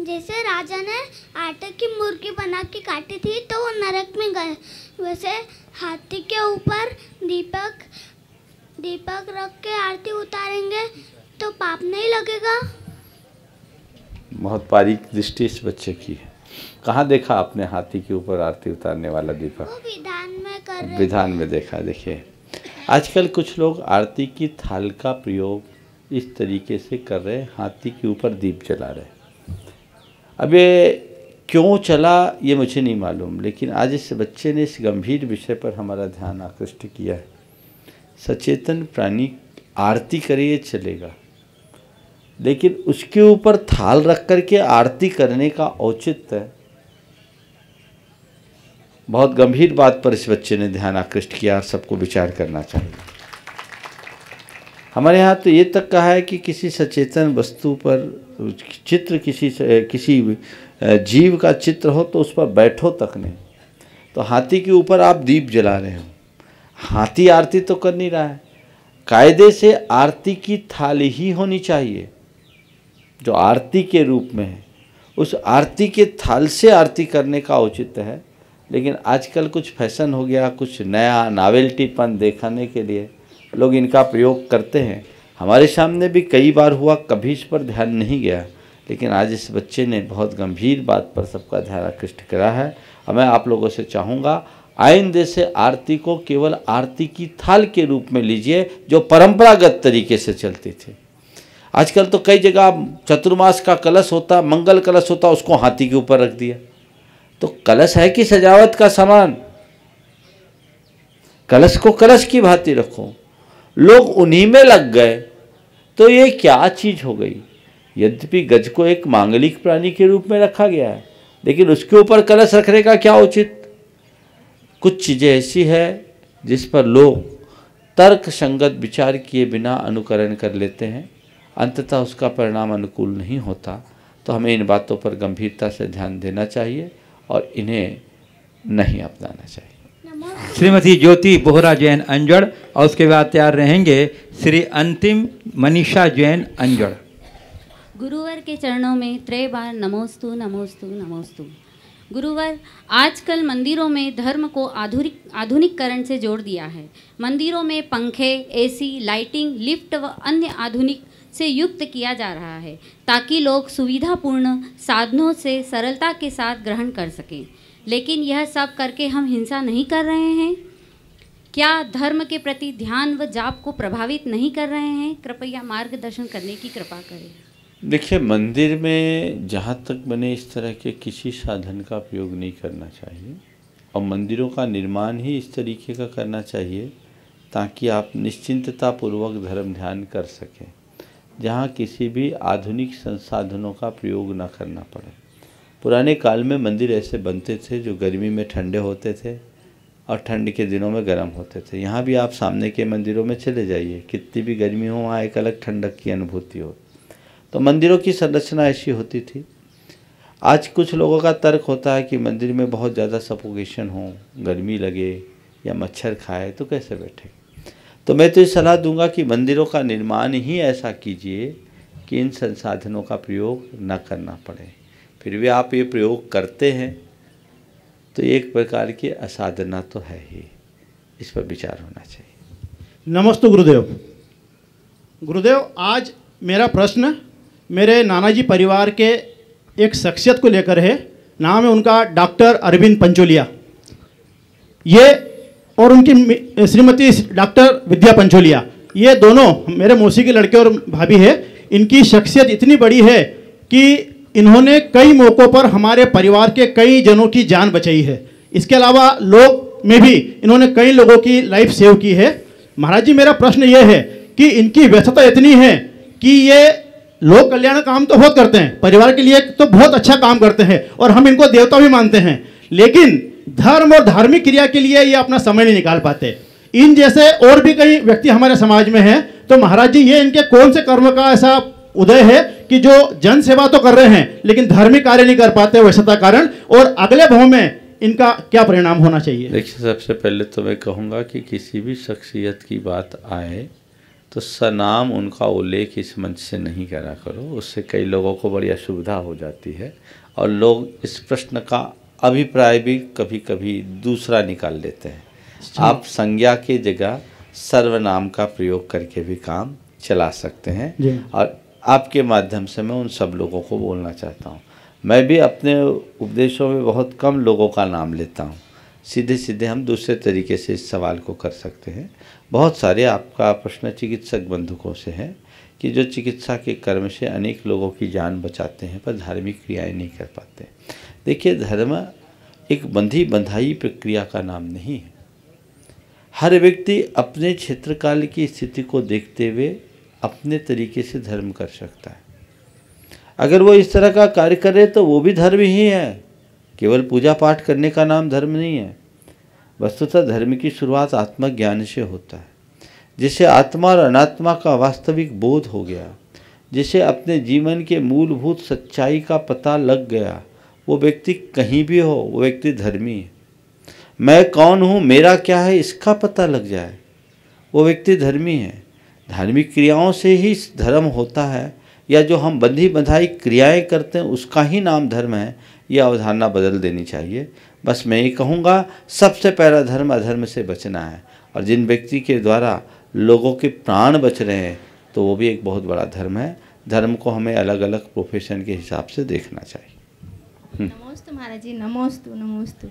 जैसे राजा ने आटे की मुर्गी बना के काटी थी तो वो नरक में गए, वैसे हाथी के ऊपर दीपक रख के आरती उतारेंगे तो पाप नहीं लगेगा? बहुत बारीक दृष्टि इस बच्चे की है। कहाँ देखा आपने हाथी के ऊपर आरती उतारने वाला दीपक? वो विधान में कर रहे। विधान में देखा। देखिए, आजकल कुछ लोग आरती की थाल का प्रयोग इस तरीके से कर रहे हैं, हाथी के ऊपर दीप जला रहे। अब ये क्यों चला ये मुझे नहीं मालूम, लेकिन आज इस बच्चे ने इस गंभीर विषय पर हमारा ध्यान आकृष्ट किया है। सचेतन प्राणी आरती करे ये चलेगा, लेकिन उसके ऊपर थाल रख करके आरती करने का औचित्य, बहुत गंभीर बात पर इस बच्चे ने ध्यान आकृष्ट किया और सबको विचार करना चाहिए। हमारे यहाँ तो ये तक कहा है कि किसी सचेतन वस्तु पर चित्र, किसी जीव का चित्र हो तो उस पर बैठो तक नहीं। तो हाथी के ऊपर आप दीप जला रहे हो, हाथी आरती तो कर नहीं रहा है। कायदे से आरती की थाल ही होनी चाहिए जो आरती के रूप में है, उस आरती के थाल से आरती करने का औचित्य है। लेकिन आजकल कुछ फैशन हो गया, कुछ नया नावेल्टीपन दिखाने के लिए लोग इनका प्रयोग करते हैं। हमारे सामने भी कई बार हुआ, कभी इस पर ध्यान नहीं गया, लेकिन आज इस बच्चे ने बहुत गंभीर बात पर सबका ध्यान आकृष्ट करा है। और मैं आप लोगों से चाहूँगा, आइंदे से आरती को केवल आरती की थाल के रूप में लीजिए जो परंपरागत तरीके से चलती थी। आजकल तो कई जगह चतुर्मास का कलश होता, मंगल कलश होता, उसको हाथी के ऊपर रख दिया। तो कलश है कि सजावट का सामान? कलश को कलश की भांति रखो। लोग उन्हीं में लग गए तो ये क्या चीज हो गई। यद्यपि गज को एक मांगलिक प्राणी के रूप में रखा गया है, लेकिन उसके ऊपर कलश रखने का क्या उचित? कुछ चीजें ऐसी है जिस पर लोग तर्क संगत विचार किए बिना अनुकरण कर लेते हैं, अंततः उसका परिणाम अनुकूल नहीं होता। तो हमें इन बातों पर गंभीरता से ध्यान देना चाहिए और इन्हें नहीं अपनाना चाहिए। श्रीमती ज्योति बोहरा जैन अंजड़, और उसके बाद तैयार रहेंगे श्री अंतिम मनीषा जैन अंजड़। गुरुवर के चरणों में त्रय बार नमोस्तु नमोस्तु नमोस्तु। गुरुवर, आजकल मंदिरों में धर्म को आधुनिकरण से जोड़ दिया है। मंदिरों में पंखे, एसी, लाइटिंग, लिफ्ट व अन्य आधुनिक से युक्त किया जा रहा है ताकि लोग सुविधापूर्ण साधनों से सरलता के साथ ग्रहण कर सकें। लेकिन यह सब करके हम हिंसा नहीं कर रहे हैं क्या? धर्म के प्रति ध्यान व जाप को प्रभावित नहीं कर रहे हैं? कृपया मार्गदर्शन करने की कृपा करें। देखिए, मंदिर में जहाँ तक बने इस तरह के किसी साधन का प्रयोग नहीं करना चाहिए, और मंदिरों का निर्माण ही इस तरीके का करना चाहिए ताकि आप निश्चिंतता पूर्वक धर्म ध्यान कर सकें, जहाँ किसी भी आधुनिक संसाधनों का प्रयोग न करना पड़े। पुराने काल में मंदिर ऐसे बनते थे जो गर्मी में ठंडे होते थे और ठंड के दिनों में गर्म होते थे। यहाँ भी आप सामने के मंदिरों में चले जाइए, कितनी भी गर्मी हो वहाँ एक अलग ठंडक की अनुभूति हो। तो मंदिरों की संरचना ऐसी होती थी। आज कुछ लोगों का तर्क होता है कि मंदिर में बहुत ज़्यादा सफोकेशन हो, गर्मी लगे, या मच्छर खाए तो कैसे बैठेगा। तो मैं तो ये सलाह दूंगा कि मंदिरों का निर्माण ही ऐसा कीजिए कि इन संसाधनों का प्रयोग न करना पड़े। फिर भी आप ये प्रयोग करते हैं तो एक प्रकार की असाधना तो है ही, इस पर विचार होना चाहिए। नमस्ते गुरुदेव। गुरुदेव, आज मेरा प्रश्न मेरे नानाजी परिवार के एक शख्सियत को लेकर है। नाम है उनका डॉक्टर अरविंद पंचोलिया। ये और उनकी श्रीमती डॉक्टर विद्या पंचोलिया, ये दोनों मेरे मौसी के लड़के और भाभी है। इनकी शख्सियत इतनी बड़ी है कि इन्होंने कई मौक़ों पर हमारे परिवार के कई जनों की जान बचाई है। इसके अलावा लोग में भी इन्होंने कई लोगों की लाइफ सेव की है। महाराज जी, मेरा प्रश्न ये है कि इनकी व्यस्तता इतनी है कि ये लोक कल्याण काम तो बहुत करते हैं, परिवार के लिए तो बहुत अच्छा काम करते हैं और हम इनको देवता भी मानते हैं, लेकिन धर्म और धार्मिक क्रिया के लिए ये अपना समय नहीं निकाल पाते। इन जैसे और भी कई व्यक्ति हमारे समाज में हैं, तो महाराज जी ये इनके कौन से कर्म का ऐसा उदय है कि जो जन सेवा तो कर रहे हैं लेकिन धार्मिक कार्य नहीं कर पाते व्यस्तता कारण, और अगले भाव में इनका क्या परिणाम होना चाहिए? देखिए, सबसे पहले तो मैं कहूँगा कि किसी भी शख्सियत की बात आए तो सनाम उनका उल्लेख इस मंच से नहीं करा करो, उससे कई लोगों को बड़ी असुविधा हो जाती है और लोग इस प्रश्न का अभिप्राय भी कभी कभी दूसरा निकाल लेते हैं। आप संज्ञा की जगह सर्वनाम का प्रयोग करके भी काम चला सकते हैं और आपके माध्यम से मैं उन सब लोगों को बोलना चाहता हूँ। मैं भी अपने उपदेशों में बहुत कम लोगों का नाम लेता हूँ, सीधे सीधे हम दूसरे तरीके से इस सवाल को कर सकते हैं। बहुत सारे आपका प्रश्न चिकित्सक बंधुकों से है कि जो चिकित्सा के कर्म से अनेक लोगों की जान बचाते हैं पर धार्मिक क्रियाएं नहीं कर पाते। देखिए, धर्म एक बंधी बंधाई प्रक्रिया का नाम नहीं है। हर व्यक्ति अपने क्षेत्रकाल की स्थिति को देखते हुए अपने तरीके से धर्म कर सकता है। अगर वो इस तरह का कार्य करे तो वो भी धर्म ही है, केवल पूजा पाठ करने का नाम धर्म नहीं है। वस्तुतः धर्म की शुरुआत आत्मज्ञान से होता है। जिसे आत्मा और अनात्मा का वास्तविक बोध हो गया, जिसे अपने जीवन के मूलभूत सच्चाई का पता लग गया, वो व्यक्ति कहीं भी हो वो व्यक्ति धर्मी है। मैं कौन हूँ, मेरा क्या है, इसका पता लग जाए वो व्यक्ति धर्मी है। धार्मिक क्रियाओं से ही धर्म होता है, या जो हम बंधी बंधाई क्रियाएं करते हैं उसका ही नाम धर्म है, यह अवधारणा बदल देनी चाहिए। बस मैं ये कहूँगा, सबसे पहला धर्म अधर्म से बचना है, और जिन व्यक्ति के द्वारा लोगों के प्राण बच रहे हैं तो वो भी एक बहुत बड़ा धर्म है। धर्म को हमें अलग अलग प्रोफेशन के हिसाब से देखना चाहिए। नमोस्तु महाराज जी, नमोस्तु नमोस्तु।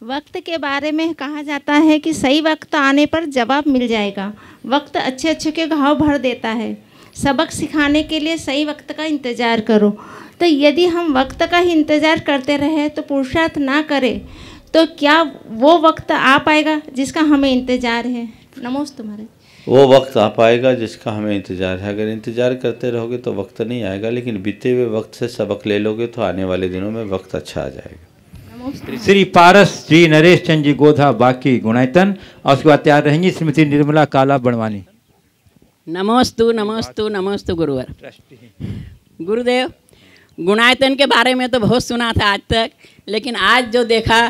वक्त के बारे में कहा जाता है कि सही वक्त आने पर जवाब मिल जाएगा। वक्त अच्छे अच्छे के घाव भर देता है। सबक सिखाने के लिए सही वक्त का इंतज़ार करो। तो यदि हम वक्त का ही इंतज़ार करते रहे तो पुरुषार्थ ना करें तो क्या वो वक्त आ पाएगा जिसका हमें इंतज़ार है? नमोस्तु महाराज। वो वक्त आ पाएगा जिसका हमें इंतज़ार है। अगर इंतज़ार करते रहोगे तो वक्त नहीं आएगा, लेकिन बीते हुए वक्त से सबक ले लोगे तो आने वाले दिनों में वक्त अच्छा आ जाएगा। श्री पारस जी नरेश चंद जी गोधा बाकी गुणायतन, और उसके बाद तैयार रहेंगी श्रीमती निर्मला काला बड़वानी। नमोस्तु नमोस्तु नमोस्तु गुरुवर। गुरुदेव, गुणायतन के बारे में तो बहुत सुना था आज तक, लेकिन आज जो देखा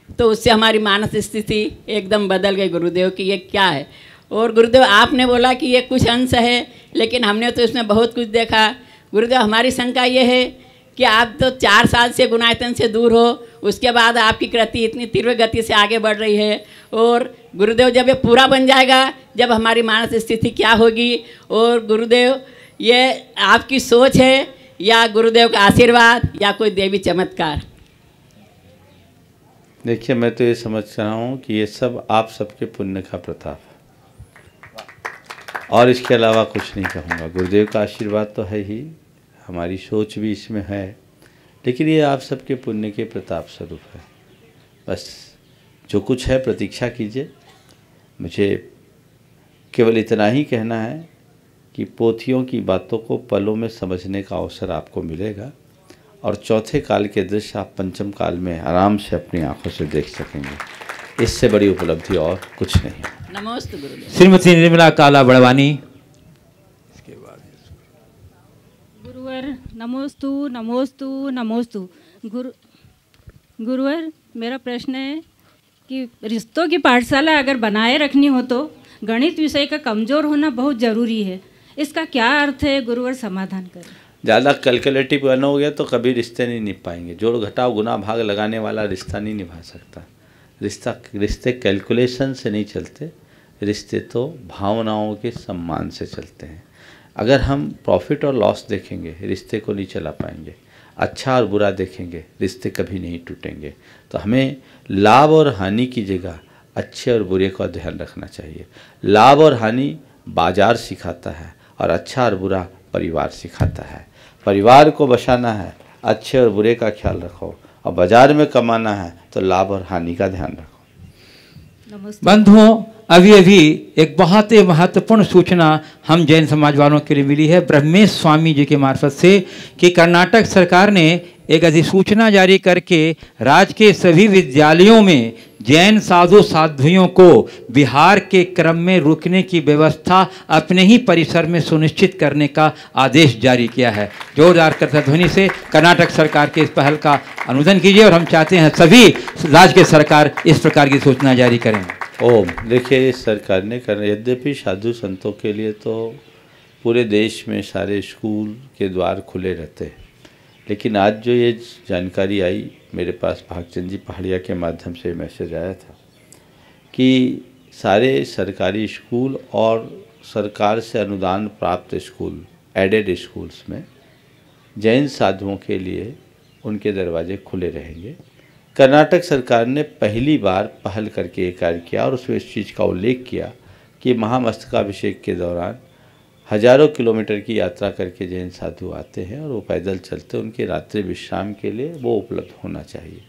तो उससे हमारी मानसिक स्थिति एकदम बदल गई गुरुदेव कि ये क्या है। और गुरुदेव, आपने बोला कि ये कुछ अंश है, लेकिन हमने तो इसमें बहुत कुछ देखा। गुरुदेव, हमारी शंका ये है कि आप तो 4 साल से गुणायतन से दूर हो, उसके बाद आपकी कृति इतनी तीव्र गति से आगे बढ़ रही है। और गुरुदेव, जब ये पूरा बन जाएगा, जब हमारी मानसिक स्थिति क्या होगी? और गुरुदेव, ये आपकी सोच है या गुरुदेव का आशीर्वाद या कोई देवी चमत्कार? देखिए, मैं तो ये समझ रहा हूँ कि ये सब आप सबके पुण्य का प्रताप है, और इसके अलावा कुछ नहीं कहूँगा। गुरुदेव का आशीर्वाद तो है ही, हमारी सोच भी इसमें है, लेकिन ये आप सबके पुण्य के प्रताप स्वरूप है। बस जो कुछ है प्रतीक्षा कीजिए। मुझे केवल इतना ही कहना है कि पोथियों की बातों को पलों में समझने का अवसर आपको मिलेगा, और चौथे काल के दृश्य आप पंचम काल में आराम से अपनी आंखों से देख सकेंगे। इससे बड़ी उपलब्धि और कुछ नहीं। नमस्ते गुरुदेव। श्रीमती निर्मला काला बड़वानी। गुरुवर नमोस्तु नमोस्तु नमोस्तु। गुरुवर, मेरा प्रश्न है कि रिश्तों की पाठशाला अगर बनाए रखनी हो तो गणित विषय का कमज़ोर होना बहुत ज़रूरी है। इसका क्या अर्थ है गुरुवर, समाधान करें। ज़्यादा कैलकुलेटिव बनोगे तो कभी रिश्ते नहीं निभ पाएंगे। जोड़ घटाव गुना भाग लगाने वाला रिश्ता नहीं निभा सकता। रिश्ते कैलकुलेशन से नहीं चलते, रिश्ते तो भावनाओं के सम्मान से चलते हैं। अगर हम प्रॉफिट और लॉस देखेंगे रिश्ते को नहीं चला पाएंगे, अच्छा और बुरा देखेंगे रिश्ते कभी नहीं टूटेंगे। तो हमें लाभ और हानि की जगह अच्छे और बुरे का ध्यान रखना चाहिए। लाभ और हानि बाजार सिखाता है और अच्छा और बुरा परिवार सिखाता है। परिवार को बचाना है, अच्छे और बुरे का ख्याल रखो, और बाजार में कमाना है तो लाभ और हानि का ध्यान रखो। बंधुओं, अभी अभी एक बहुत ही महत्वपूर्ण सूचना हम जैन समाज वालों के लिए मिली है ब्रह्मेश स्वामी जी के मार्फत से कि कर्नाटक सरकार ने एक अधिसूचना जारी करके राज्य के सभी विद्यालयों में जैन साधु साध्वियों को बिहार के क्रम में रुकने की व्यवस्था अपने ही परिसर में सुनिश्चित करने का आदेश जारी किया है। जोरदार करताल ध्वनि से कर्नाटक सरकार के इस पहल का अनुमोदन कीजिए और हम चाहते हैं सभी राज्य के सरकार इस प्रकार की सूचना जारी करें। ओम, देखिए सरकार ने करना, यद्यपि साधु संतों के लिए तो पूरे देश में सारे स्कूल के द्वार खुले रहते हैं, लेकिन आज जो ये जानकारी आई मेरे पास भागचंद जी पहाड़िया के माध्यम से मैसेज आया था कि सारे सरकारी स्कूल और सरकार से अनुदान प्राप्त स्कूल, एडेड स्कूल्स में जैन साधुओं के लिए उनके दरवाजे खुले रहेंगे। कर्नाटक सरकार ने पहली बार पहल करके ये कार्य किया और उसमें इस चीज़ का उल्लेख किया कि महामस्तकाभिषेक के दौरान हजारों किलोमीटर की यात्रा करके जैन साधु आते हैं और वो पैदल चलते, उनके रात्रि विश्राम के लिए वो उपलब्ध होना चाहिए।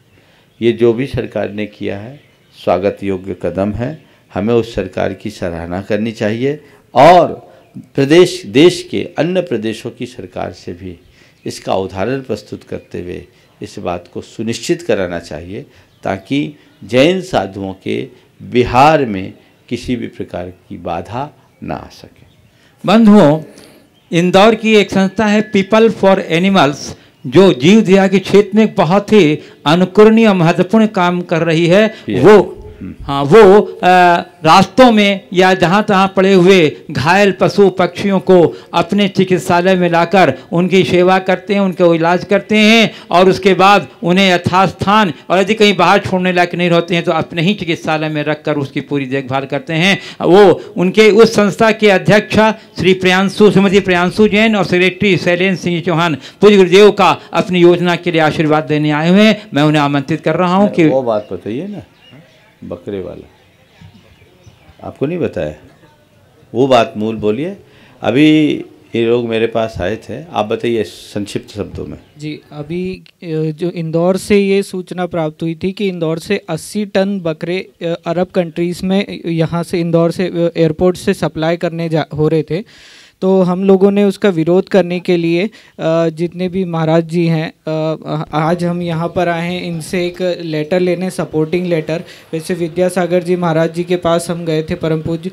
ये जो भी सरकार ने किया है स्वागत योग्य कदम है, हमें उस सरकार की सराहना करनी चाहिए और देश के अन्य प्रदेशों की सरकार से भी इसका उदाहरण प्रस्तुत करते हुए इस बात को सुनिश्चित कराना चाहिए ताकि जैन साधुओं के बिहार में किसी भी प्रकार की बाधा ना आ सके। बंधुओं, इंदौर की एक संस्था है पीपल फॉर एनिमल्स जो जीव दया के क्षेत्र में बहुत ही अनुकरणीय महत्वपूर्ण काम कर रही है। वो रास्तों में या जहाँ तहाँ पड़े हुए घायल पशु पक्षियों को अपने चिकित्सालय में लाकर उनकी सेवा करते हैं, उनका इलाज करते हैं और उसके बाद उन्हें यथास्थान और यदि कहीं बाहर छोड़ने लायक नहीं होते हैं तो अपने ही चिकित्सालय में रखकर उसकी पूरी देखभाल करते हैं। वो उनके उस संस्था के अध्यक्षा श्रीमती प्रियांशु जैन और सेक्रेटरी शैलेंद्र सिंह चौहान पूज्य गुरुदेव का अपनी योजना के लिए आशीर्वाद देने आए हुए हैं। मैं उन्हें आमंत्रित कर रहा हूँ कि वो बात बताइए ना, बकरे वाला आपको नहीं बताया, वो बात मूल बोलिए। अभी ये लोग मेरे पास आए थे, आप बताइए संक्षिप्त शब्दों में। जी, अभी जो इंदौर से ये सूचना प्राप्त हुई थी कि इंदौर से 80 टन बकरे अरब कंट्रीज़ में यहाँ से इंदौर से एयरपोर्ट से सप्लाई करने हो रहे थे। तो हम लोगों ने उसका विरोध करने के लिए जितने भी महाराज जी हैं आज हम यहाँ पर आए हैं इनसे एक लेटर लेने, सपोर्टिंग लेटर। वैसे विद्यासागर जी महाराज जी के पास हम गए थे परम पूज्य,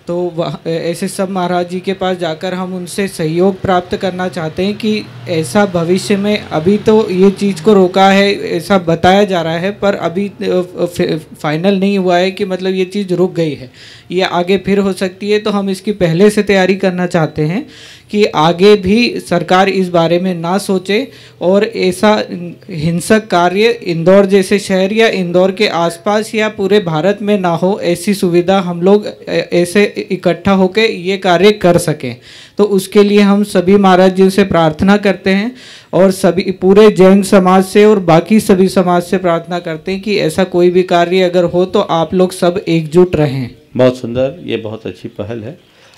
तो ऐसे सब महाराज जी के पास जाकर हम उनसे सहयोग प्राप्त करना चाहते हैं कि ऐसा भविष्य में, अभी तो ये चीज़ को रोका है ऐसा बताया जा रहा है पर अभी फाइनल नहीं हुआ है कि मतलब ये चीज़ रुक गई है, ये आगे फिर हो सकती है। तो हम इसकी पहले से तैयारी करना चाहते हैं कि आगे भी सरकार इस बारे में ना सोचे और ऐसा हिंसक कार्य इंदौर जैसे शहर या इंदौर के आसपास या पूरे भारत में ना हो, ऐसी सुविधा हम लोग ऐसे इकट्ठा होकर ये कार्य कर सकें। तो उसके लिए हम सभी महाराज जी से प्रार्थना करते हैं और सभी पूरे जैन समाज से और बाकी सभी समाज से प्रार्थना करते हैं कि ऐसा कोई भी कार्य अगर हो तो आप लोग सब एकजुट रहें। बहुत सुंदर, ये बहुत अच्छी पहल है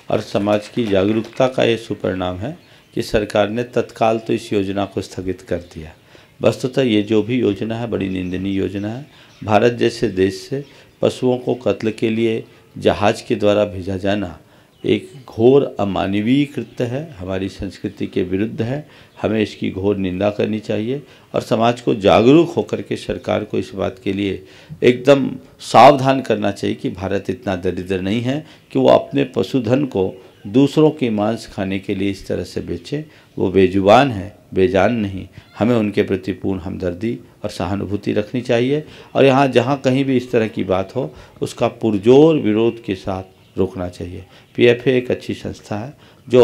और समाज की जागरूकता का ये सुपरिणाम है कि सरकार ने तत्काल तो इस योजना को स्थगित कर दिया। वस्तुतः ये जो भी योजना है बड़ी निंदनीय योजना है। भारत जैसे देश से पशुओं को कत्ल के लिए जहाज के द्वारा भेजा जाना एक घोर अमानवीय कृत्य है, हमारी संस्कृति के विरुद्ध है। हमें इसकी घोर निंदा करनी चाहिए और समाज को जागरूक होकर के सरकार को इस बात के लिए एकदम सावधान करना चाहिए कि भारत इतना दरिद्र नहीं है कि वो अपने पशुधन को दूसरों की मांस खाने के लिए इस तरह से बेचें, वो बेजुबान है, बेजान नहीं। हमें उनके प्रति पूर्ण हमदर्दी और सहानुभूति रखनी चाहिए और यहाँ जहाँ कहीं भी इस तरह की बात हो उसका पुरजोर विरोध के साथ रोकना चाहिए। पीएफए एक अच्छी संस्था है जो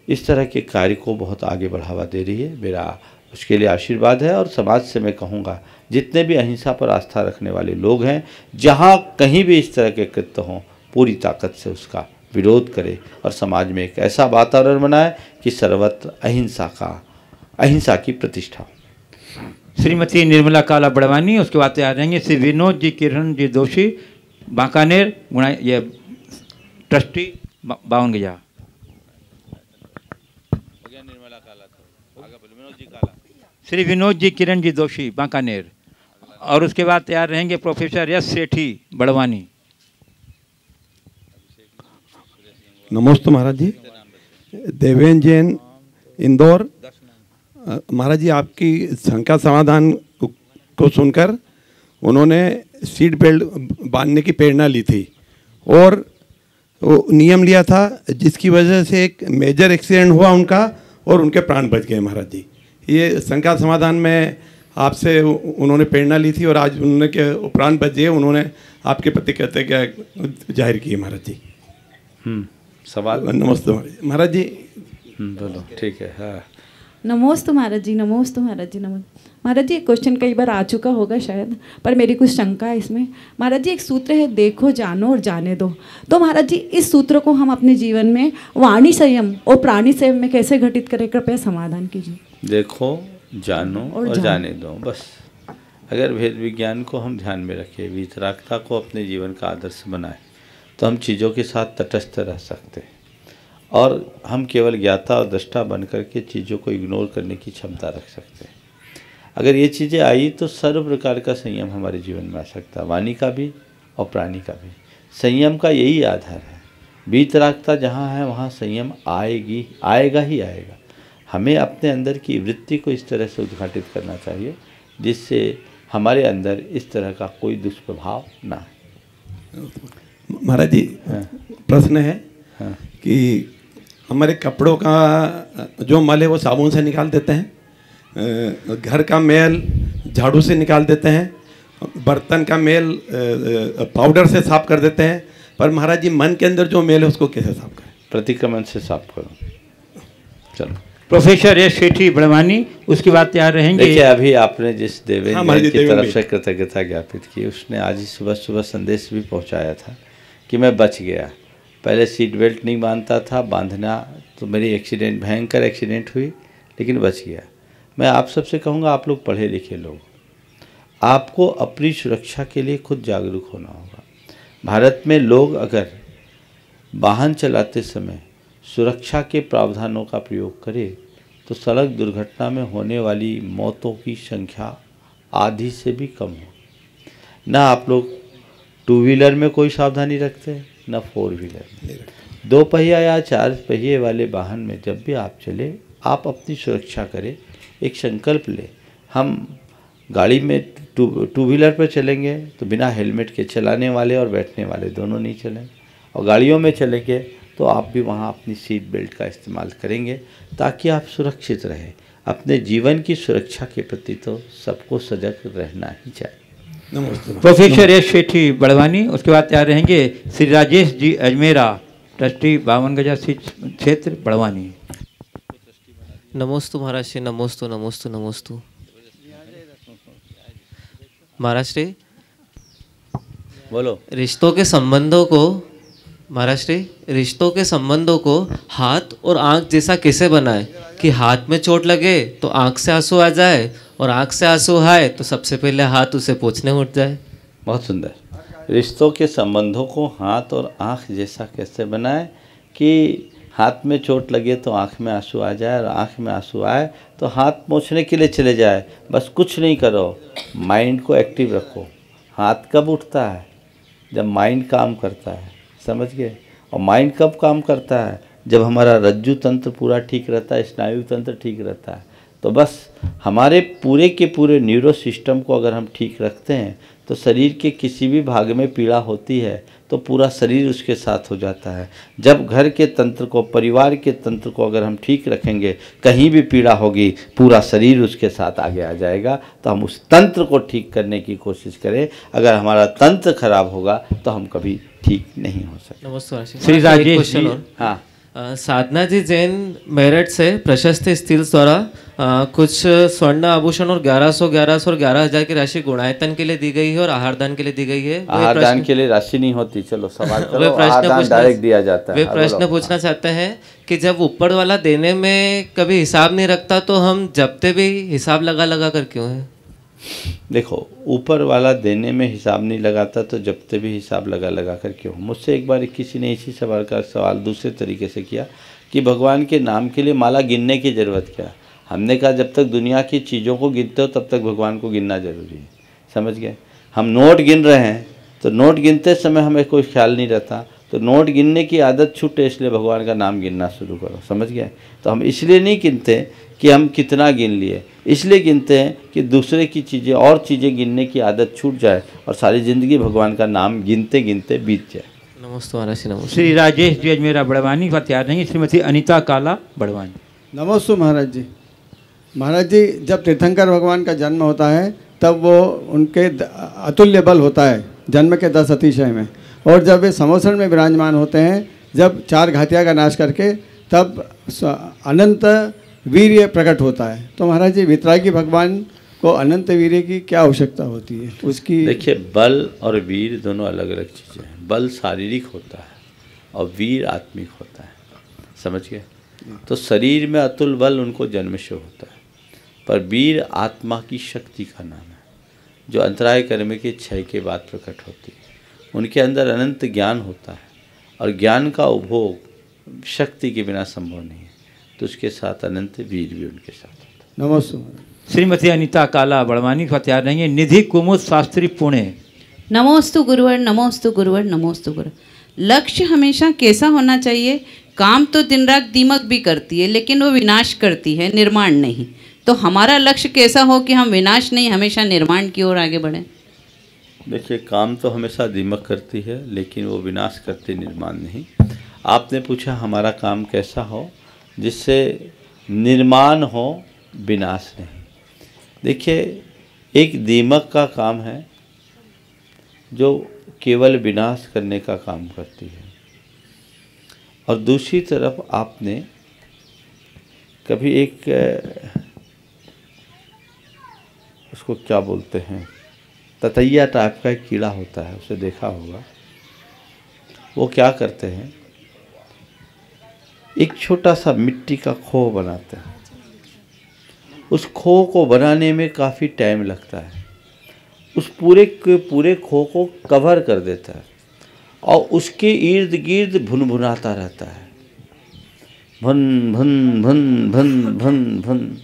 इस तरह के कार्य को बहुत आगे बढ़ावा दे रही है। मेरा उसके लिए आशीर्वाद है और समाज से मैं कहूँगा जितने भी अहिंसा पर आस्था रखने वाले लोग हैं, जहाँ कहीं भी इस तरह के कृत्य हों, पूरी ताकत से उसका विरोध करे और समाज में एक ऐसा वातावरण बनाए कि सर्वत्र अहिंसा की प्रतिष्ठा हो। श्रीमती निर्मला काला बड़वानी, उसके बाद तैयार रहेंगे श्री विनोद जी किरण जी दोषी बांकानेर, ये ट्रस्टी 52 गजा। श्री विनोद जी किरण जी दोषी बांकानेर, और उसके बाद तैयार रहेंगे प्रोफेसर एस सेठी बड़वानी। नमस्ते महाराज जी। देवेंद्र जैन इंदौर। महाराज जी, आपकी शंका समाधान को सुनकर उन्होंने सीट बेल्ट बांधने की प्रेरणा ली थी और वो नियम लिया था जिसकी वजह से एक मेजर एक्सीडेंट हुआ उनका और उनके प्राण बच गए। महाराज जी, ये शंका समाधान में आपसे उन्होंने प्रेरणा ली थी और आज उन्होंने के प्राण बच गए, उन्होंने आपके प्रति कहते क्या जाहिर किए। महाराज जी सवाल। नमस्ते महाराज जी। बोलो। ठीक है। हाँ, नमोस्तु महाराज जी, नमोस्तु महाराज जी, महाराज जी, क्वेश्चन कई बार आ चुका होगा शायद, पर मेरी कुछ शंका है इसमें। महाराज जी, एक सूत्र है, देखो जानो और जाने दो। तो महाराज जी, इस सूत्र को हम अपने जीवन में वाणी संयम और प्राणी संयम में कैसे घटित करें, कृपया समाधान कीजिए। देखो, जानो और जाने दो, बस। अगर भेद विज्ञान को हम ध्यान में रखें, वीतरागता को अपने जीवन का आदर्श बनाए, तो हम चीज़ों के साथ तटस्थ रह सकते हैं और हम केवल ज्ञाता और दृष्टा बन करके चीज़ों को इग्नोर करने की क्षमता रख सकते हैं। अगर ये चीज़ें आई तो सर्व प्रकार का संयम हमारे जीवन में आ सकता है, वाणी का भी और प्राणी का भी। संयम का यही आधार है। वीतरागता जहाँ है वहाँ संयम आएगा ही आएगा। हमें अपने अंदर की वृत्ति को इस तरह से उद्घाटित करना चाहिए जिससे हमारे अंदर इस तरह का कोई दुष्प्रभाव ना आए। महाराज जी, प्रश्न है कि हमारे कपड़ों का जो मल है वो साबुन से निकाल देते हैं, घर का मैल झाड़ू से निकाल देते हैं, बर्तन का मैल पाउडर से साफ कर देते हैं, पर महाराज जी मन के अंदर जो मैल है उसको कैसे साफ करें? प्रतिक्रमण से साफ करो। चलो। प्रोफेसर एस सेठी बड़वानी, उसके बाद तैयार रहेंगे। देखिए, अभी आपने जिस देवेंद्र की तरफ से कृतज्ञता ज्ञापित की, उसने आज ही सुबह संदेश भी पहुंचाया था कि मैं बच गया। पहले सीट बेल्ट नहीं बांधता था, बांधना तो मेरी भयंकर एक्सीडेंट हुई, लेकिन बच गया। मैं आप सबसे कहूँगा, आप लोग पढ़े लिखे लोग, आपको अपनी सुरक्षा के लिए खुद जागरूक होना होगा। भारत में लोग अगर वाहन चलाते समय सुरक्षा के प्रावधानों का प्रयोग करें तो सड़क दुर्घटना में होने वाली मौतों की संख्या आधी से भी कम हो। ना आप लोग टू व्हीलर में कोई सावधानी रखते हैं, ना फोर व्हीलर में। 2 पहिया या 4 पहिए वाले वाहन में जब भी आप चले, आप अपनी सुरक्षा करें। एक संकल्प ले, हम गाड़ी में टू व्हीलर पर चलेंगे तो बिना हेलमेट के चलाने वाले और बैठने वाले दोनों नहीं चलें, और गाड़ियों में चलेंगे तो आप भी वहाँ अपनी सीट बेल्ट का इस्तेमाल करेंगे ताकि आप सुरक्षित रहें। अपने जीवन की सुरक्षा के प्रति तो सबको सजग रहना ही चाहिए। प्रोफेसर एस सेठी बड़वानी, उसके बाद तैयार रहेंगे श्री राजेश जी अजमेरा, ट्रस्टी 52 गजा क्षेत्र बड़वानी। नमोस्तु महाराज श्री, नमोस्तु नमोस्तु नमोस्तु महाराज श्री। बोलो। रिश्तों के संबंधों को हाथ और आँख जैसा कैसे बनाए कि हाथ में चोट लगे तो आँख से आंसू आ जाए और आँख से आंसू आए तो सबसे पहले हाथ उसे पोंछने उठ जाए। बहुत सुंदर। रिश्तों के संबंधों को हाथ और आँख जैसा कैसे बनाए कि हाथ में चोट लगे तो आँख में आंसू आ जाए और आँख में आंसू आए तो हाथ पोंछने के लिए चले जाए। बस कुछ नहीं करो, माइंड को एक्टिव रखो। हाथ कब उठता है? जब माइंड काम करता है, समझ गए? और माइंड कब काम करता है? जब हमारा रज्जु तंत्र पूरा ठीक रहता है, स्नायु तंत्र ठीक रहता है। तो बस हमारे पूरे के पूरे न्यूरो सिस्टम को अगर हम ठीक रखते हैं तो शरीर के किसी भी भाग में पीड़ा होती है तो पूरा शरीर उसके साथ हो जाता है। जब घर के तंत्र को, परिवार के तंत्र को अगर हम ठीक रखेंगे, कहीं भी पीड़ा होगी पूरा शरीर उसके साथ आगे आ जाएगा। तो हम उस तंत्र को ठीक करने की कोशिश करें। अगर हमारा तंत्र खराब होगा तो हम कभी ठीक नहीं हो सकते। नमस्कार श्री राजेश जी। हाँ, साधना जी जैन मेरठ से प्रशस्त स्टील्स द्वारा कुछ स्वर्ण आभूषण और 1100 और 11,000 की राशि गुणायतन के लिए दी गई है और आहार दान के लिए दी गई है। आहार दान के लिए राशि नहीं होती, चलो सवाल करो। आहार दान डायरेक्ट दिया जाता है। वे प्रश्न पूछना चाहते हैं कि जब ऊपर वाला देने में कभी हिसाब नहीं रखता तो हम जबते भी हिसाब लगा कर क्यों है? देखो, ऊपर वाला देने में हिसाब नहीं लगाता तो जबते भी हिसाब लगा कर क्यों? मुझसे एक बार किसी ने इसी सवाल का सवाल दूसरे तरीके से किया कि भगवान के नाम के लिए माला गिनने की ज़रूरत क्या? हमने कहा जब तक दुनिया की चीज़ों को गिनते हो तब तक भगवान को गिनना जरूरी है। समझ गए? हम नोट गिन रहे हैं तो नोट गिनते समय हमें कोई ख्याल नहीं रहता, तो नोट गिनने की आदत छूटे, इसलिए भगवान का नाम गिनना शुरू करो। समझ गए? तो हम इसलिए नहीं गिनते कि हम कितना गिन लिए, इसलिए गिनते हैं कि दूसरे की चीज़ें और चीज़ें गिनने की आदत छूट जाए और सारी ज़िंदगी भगवान का नाम गिनते गिनते बीत जाए। नमस्ते महाराज जी। नमस्ते। श्री राजेश जी अजमेरा बड़वानी का तैयार नहीं, श्रीमती अनीता काला बड़वानी। नमस्ते महाराज जी। महाराज जी, जब तीर्थंकर भगवान का जन्म होता है तब वो उनके अतुल्य बल होता है जन्म के 10 अतिशय में, और जब वे समोसन में विराजमान होते हैं, जब 4 घातिया का नाश करके, तब अनंत वीर्य प्रकट होता है। तो महाराज जी, वितरागी भगवान को अनंत वीर्य की क्या आवश्यकता होती है? उसकी देखिए, बल और वीर दोनों अलग अलग चीज़ें हैं। बल शारीरिक होता है और वीर आत्मिक होता है। समझ गए? तो शरीर में अतुल बल उनको जन्म से होता है, पर वीर आत्मा की शक्ति का नाम है जो अंतराय कर्म के क्षय के बाद प्रकट होती है। उनके अंदर अनंत ज्ञान होता है और ज्ञान का उपभोग शक्ति के बिना संभव नहीं है, तो उसके साथ अनंत वीर भी उनके साथ होता है। नमस्ते। श्रीमती अनीता काला बड़वानी का तैयार नहीं है, निधि कुमुद शास्त्री पुणे। नमोस्तु गुरुवर, नमोस्तु गुरुवर, नमोस्तु गुरु। लक्ष्य हमेशा कैसा होना चाहिए? काम तो दिन रात दीमक भी करती है लेकिन वो विनाश करती है, निर्माण नहीं। तो हमारा लक्ष्य कैसा हो कि हम विनाश नहीं, हमेशा निर्माण की ओर आगे बढ़ें? देखिए, काम तो हमेशा दीमक करती है लेकिन वो विनाश करती, निर्माण नहीं। आपने पूछा हमारा काम कैसा हो जिससे निर्माण हो, विनाश नहीं। देखिए, एक दीमक का काम है जो केवल विनाश करने का काम करती है, और दूसरी तरफ आपने कभी एक उसको क्या बोलते हैं, ततैया टाइप का एक कीड़ा होता है, उसे देखा होगा। वो क्या करते हैं, एक छोटा सा मिट्टी का खो बनाते हैं। उस खो को बनाने में काफ़ी टाइम लगता है। उस पूरे खो को कवर कर देता है और उसके इर्द गिर्द भुनभुनाता रहता है, भन भन भन भन भन भन।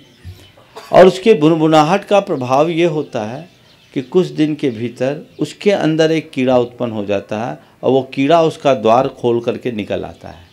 और उसके भुनभुनाहट का प्रभाव ये होता है कि कुछ दिन के भीतर उसके अंदर एक कीड़ा उत्पन्न हो जाता है और वो कीड़ा उसका द्वार खोल करके निकल आता है।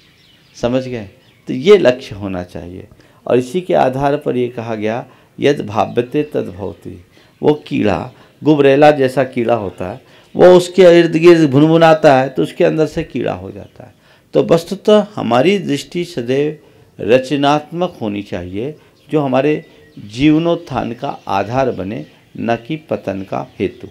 समझ गए? तो ये लक्ष्य होना चाहिए, और इसी के आधार पर ये कहा गया यद भाव्यते तद भवति। वो कीड़ा गुबरेला जैसा कीड़ा होता है, वो उसके इर्द गिर्द भुनभुनाता है तो उसके अंदर से कीड़ा हो जाता है। तो वस्तुतः हमारी दृष्टि सदैव रचनात्मक होनी चाहिए जो हमारे जीवनोत्थान का आधार बने, न कि पतन का हेतु।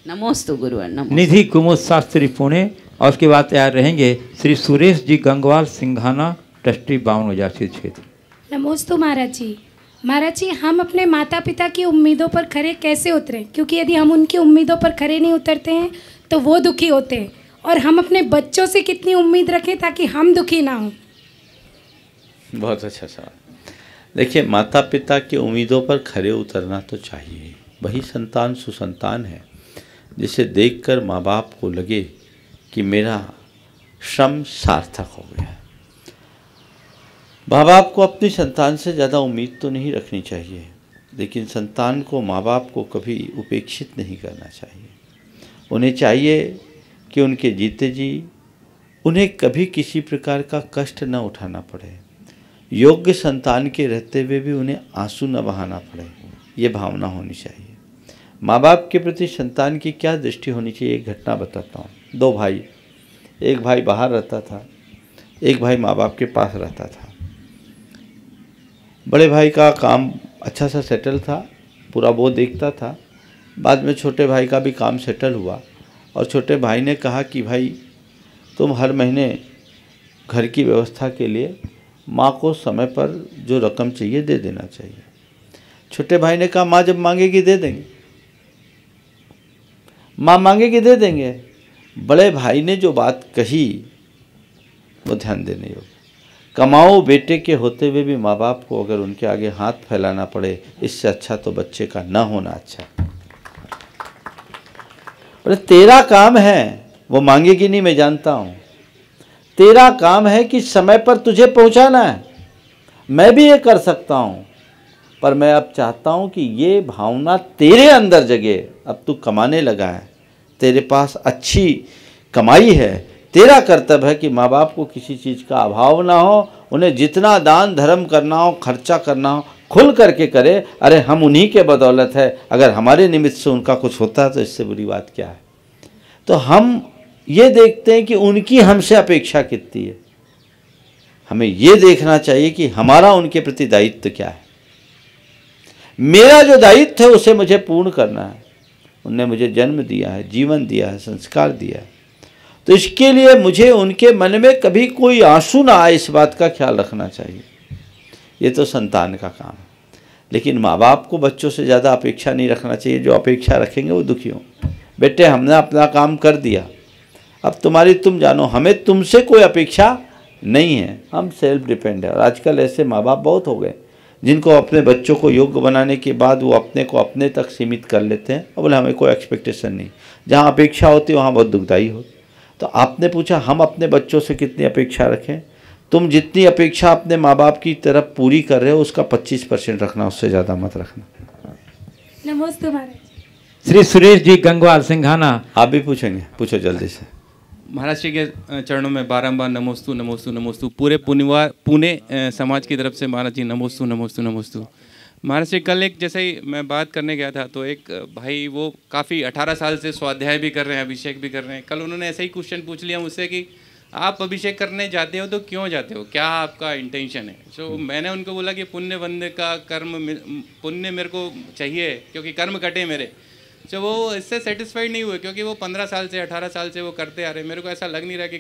नमोस्तु गुरुवर। नमोस्तु। निधि कुमुद शास्त्री पुणे। और उसके बाद तैयार रहेंगे श्री सुरेश जी गंगवाल सिंघाना, ट्रस्टी 52,000 क्षेत्र। नमोस्तु महाराज जी। महाराज जी, हम अपने माता पिता की उम्मीदों पर खरे कैसे उतरें? क्योंकि यदि हम उनकी उम्मीदों पर खरे नहीं उतरते हैं तो वो दुखी होते हैं, और हम अपने बच्चों से कितनी उम्मीद रखें ताकि हम दुखी ना हों? बहुत अच्छा सवाल। देखिए, माता पिता की उम्मीदों पर खरे उतरना तो चाहिए। वही संतान सुसंतान है जिसे देखकर माँ बाप को लगे कि मेरा श्रम सार्थक हो गया। माँ बाप को अपनी संतान से ज़्यादा उम्मीद तो नहीं रखनी चाहिए, लेकिन संतान को माँ बाप को कभी उपेक्षित नहीं करना चाहिए। उन्हें चाहिए कि उनके जीते जी उन्हें कभी किसी प्रकार का कष्ट न उठाना पड़े, योग्य संतान के रहते हुए भी उन्हें आंसू न बहाना पड़े, ये भावना होनी चाहिए। माँ बाप के प्रति संतान की क्या दृष्टि होनी चाहिए, एक घटना बताता हूँ। 2 भाई, एक भाई बाहर रहता था, एक भाई माँ बाप के पास रहता था। बड़े भाई का काम अच्छा सा सेटल था, पूरा वो देखता था। बाद में छोटे भाई का भी काम सेटल हुआ और छोटे भाई ने कहा कि भाई तुम हर महीने घर की व्यवस्था के लिए माँ को समय पर जो रकम चाहिए दे देना चाहिए। छोटे भाई ने कहा माँ जब मांगेगी दे देंगे, माँ मांगेगी दे देंगे। बड़े भाई ने जो बात कही वो ध्यान देने योग्य। कमाओ बेटे के होते हुए भी माँ बाप को अगर उनके आगे हाथ फैलाना पड़े, इससे अच्छा तो बच्चे का ना होना अच्छा। बोले तेरा काम है, वो मांगेगी नहीं मैं जानता हूँ, तेरा काम है कि समय पर तुझे पहुँचाना है। मैं भी ये कर सकता हूँ, पर मैं अब चाहता हूँ कि ये भावना तेरे अंदर जगे। अब तू कमाने लगा है, तेरे पास अच्छी कमाई है, तेरा कर्तव्य है कि माँ बाप को किसी चीज़ का अभाव ना हो, उन्हें जितना दान धर्म करना हो, खर्चा करना हो, खुल करके करे। अरे हम उन्हीं के बदौलत है, अगर हमारे निमित्त से उनका कुछ होता है तो इससे बुरी बात क्या है। तो हम ये देखते हैं कि उनकी हमसे अपेक्षा कितनी है। हमें ये देखना चाहिए कि हमारा उनके प्रति दायित्व क्या है। मेरा जो दायित्व है उसे मुझे पूर्ण करना है। उनने मुझे जन्म दिया है, जीवन दिया है, संस्कार दिया है, तो इसके लिए मुझे उनके मन में कभी कोई आंसू ना आए, इस बात का ख्याल रखना चाहिए। ये तो संतान का काम है। लेकिन माँ बाप को बच्चों से ज़्यादा अपेक्षा नहीं रखना चाहिए। जो अपेक्षा रखेंगे वो दुखी हों। बेटे हमने अपना काम कर दिया, अब तुम्हारी तुम जानो, हमें तुमसे कोई अपेक्षा नहीं है, हम सेल्फ डिपेंड है। और आजकल ऐसे माँ बाप बहुत हो गए जिनको अपने बच्चों को योग्य बनाने के बाद वो अपने को अपने तक सीमित कर लेते हैं और बोले हमें कोई एक्सपेक्टेशन नहीं। जहाँ अपेक्षा होती है वहाँ बहुत दुखदाई होती। तो आपने पूछा हम अपने बच्चों से कितनी अपेक्षा रखें। तुम जितनी अपेक्षा अपने माँ बाप की तरफ पूरी कर रहे हो उसका 25% रखना, उससे ज़्यादा मत रखना। नमस्ते महाराज। श्री सुरेश जी गंगवाल सिंघाना। आप भी पूछेंगे, पूछो जल्दी से। महाराज जी के चरणों में बारंबार नमोस्तु नमोस्तु नमोस्तु। पूरे पुणे समाज की तरफ से महाराज जी नमोस्तु नमोस्तु नमोस्तु। महाराज जी कल एक जैसे ही मैं बात करने गया था तो एक भाई वो काफ़ी 18 साल से स्वाध्याय भी कर रहे हैं, अभिषेक भी कर रहे हैं। कल उन्होंने ऐसा ही क्वेश्चन पूछ लिया मुझसे कि आप अभिषेक करने जाते हो तो क्यों जाते हो, क्या आपका इंटेंशन है। तो मैंने उनको बोला कि पुण्य बंद का कर्म, पुण्य मेरे को चाहिए क्योंकि कर्म कटे मेरे। तो वो इससे सेटिस्फाइड नहीं हुए क्योंकि वो 15 साल से 18 साल से वो करते आ रहे हैं। मेरे को ऐसा लग नहीं रहा कि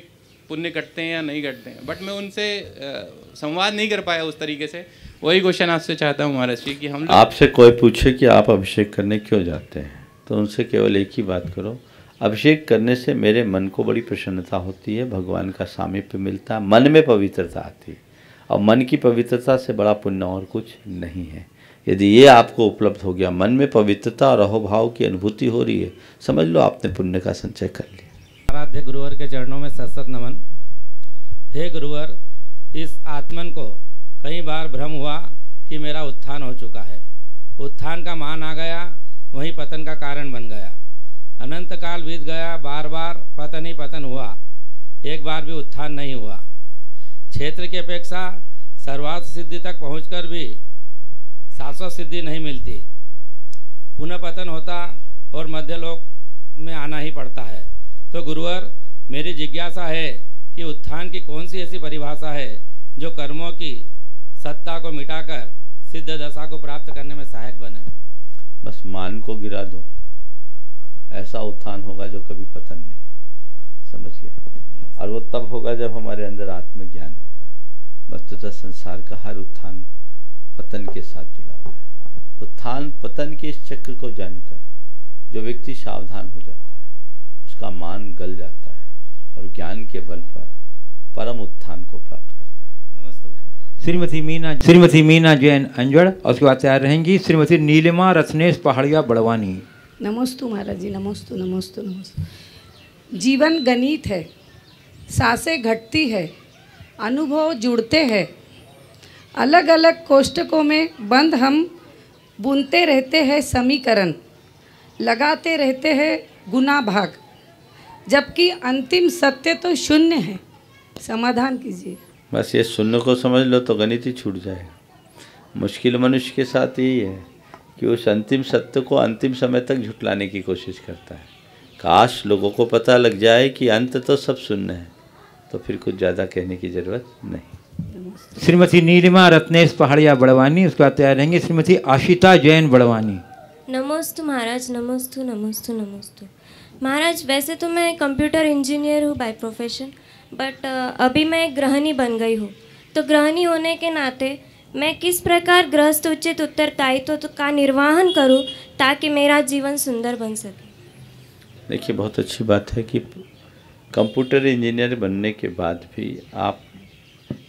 पुण्य कटते हैं या नहीं कटते हैं, बट मैं उनसे संवाद नहीं कर पाया उस तरीके से। वही क्वेश्चन आपसे चाहता हूँ महाराज जी कि हम आपसे कोई पूछे कि आप अभिषेक करने क्यों जाते हैं तो उनसे केवल एक ही बात करो, अभिषेक करने से मेरे मन को बड़ी प्रसन्नता होती है, भगवान का सामीप्य मिलता है, मन में पवित्रता आती है और मन की पवित्रता से बड़ा पुण्य और कुछ नहीं है। यदि ये आपको उपलब्ध हो गया, मन में पवित्रता और अहोभाव की अनुभूति हो रही है, समझ लो आपने पुण्य का संचय कर लिया। आराध्य गुरुवर के चरणों में सत नमन। हे गुरुवर, इस आत्मन को कई बार भ्रम हुआ कि मेरा उत्थान हो चुका है, उत्थान का मान आ गया, वही पतन का कारण बन गया। अनंत काल बीत गया, बार बार पतन ही पतन हुआ, एक बार भी उत्थान नहीं हुआ। क्षेत्र की अपेक्षा सर्वार्थ सिद्धि तक पहुंचकर भी शाश्वत सिद्धि नहीं मिलती, पुनः पतन होता और मध्यलोक में आना ही पड़ता है। तो गुरुवर, मेरी जिज्ञासा है कि उत्थान की कौन सी ऐसी परिभाषा है जो कर्मों की सत्ता को मिटाकर सिद्ध दशा को प्राप्त करने में सहायक बने। बस मान को गिरा दो, ऐसा उत्थान होगा जो कभी पतन नहीं हो। समझ गए? और वो तब होगा जब हमारे अंदर आत्मज्ञान होगा। वस्तुतः संसार का हर उत्थान पतन के साथ जुड़ा हुआ है। उत्थान पतन के इस चक्र को जानकर जो व्यक्ति सावधान हो जाता है उसका मान गल जाता है और ज्ञान के बल पर परम उत्थान को प्राप्त करता है। नमस्ते। श्रीमती मीना जैन अंजड़ और उसके बाद तैयार रहेंगी श्रीमती नीलिमा रत्नेश पहाड़िया बड़वानी। नमोस्तु महाराज जी, नमोस्तु नमोस्तु नमोस्तु। जीवन गणित है, सांसें घटती है, अनुभव जुड़ते हैं, अलग अलग कोष्ठकों में बंद हम बुनते रहते हैं समीकरण, लगाते रहते हैं गुना भाग, जबकि अंतिम सत्य तो शून्य है। समाधान कीजिए। बस ये शून्य को समझ लो तो गणित ही छूट जाएगा। मुश्किल मनुष्य के साथ यही है कि कि उस अंतिम सत्य को अंतिम समय तक झुटलाने की कोशिश करता है। काश लोगों को पता लग जाए कि अंत तो सब शून्य है, तो फिर कुछ ज़्यादा कहने की ज़रूरत नहीं। श्रीमती नीलिमा रत्नेश पहाड़िया बड़वानी, उसके बाद तैयार रहेंगे श्रीमती आशिता जैन बड़वानी। नमोस्तु महाराज, नमोस्तु नमोस्तु नमोस्तु। महाराज, वैसे तो मैं कंप्यूटर इंजीनियर हूँ बाय प्रोफेशन, बट अभी मैं गृहिणी बन गई हूँ। तो गृहिणी होने के नाते मैं किस प्रकार गृहस्थ उचित उत्तरदायित्व का निर्वहन करूँ ताकि मेरा जीवन सुंदर बन सके। देखिए, बहुत अच्छी बात है कि कंप्यूटर इंजीनियर बनने के बाद भी आप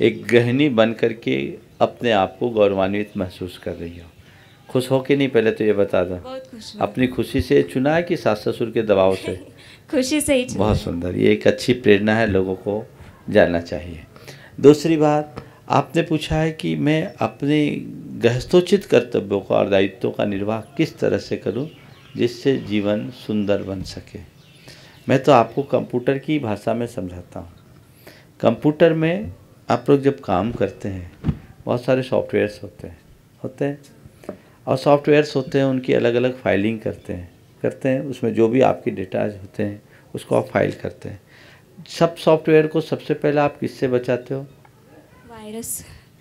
एक गृहिणी बन करके अपने आप को गौरवान्वित महसूस कर रही हो। खुश हो कि नहीं, पहले तो ये बता दो। बहुत खुश हूँ। अपनी खुशी से चुना है कि सास ससुर के दबाव से? खुशी से ही चुना। बहुत सुंदर, ये एक अच्छी प्रेरणा है, लोगों को जानना चाहिए। दूसरी बात, आपने पूछा है कि मैं अपने गृहस्थोचित कर्तव्यों का और दायित्वों का निर्वाह किस तरह से करूं जिससे जीवन सुंदर बन सके। मैं तो आपको कंप्यूटर की भाषा में समझाता हूं। कंप्यूटर में आप लोग जब काम करते हैं, बहुत सारे सॉफ्टवेयर्स होते हैं और सॉफ्टवेयर्स होते हैं, उनकी अलग अलग फाइलिंग करते हैं। उसमें जो भी आपके डेटाज होते हैं उसको आप फाइल करते हैं। सब सॉफ्टवेयर को सबसे पहले आप किससे बचाते हो?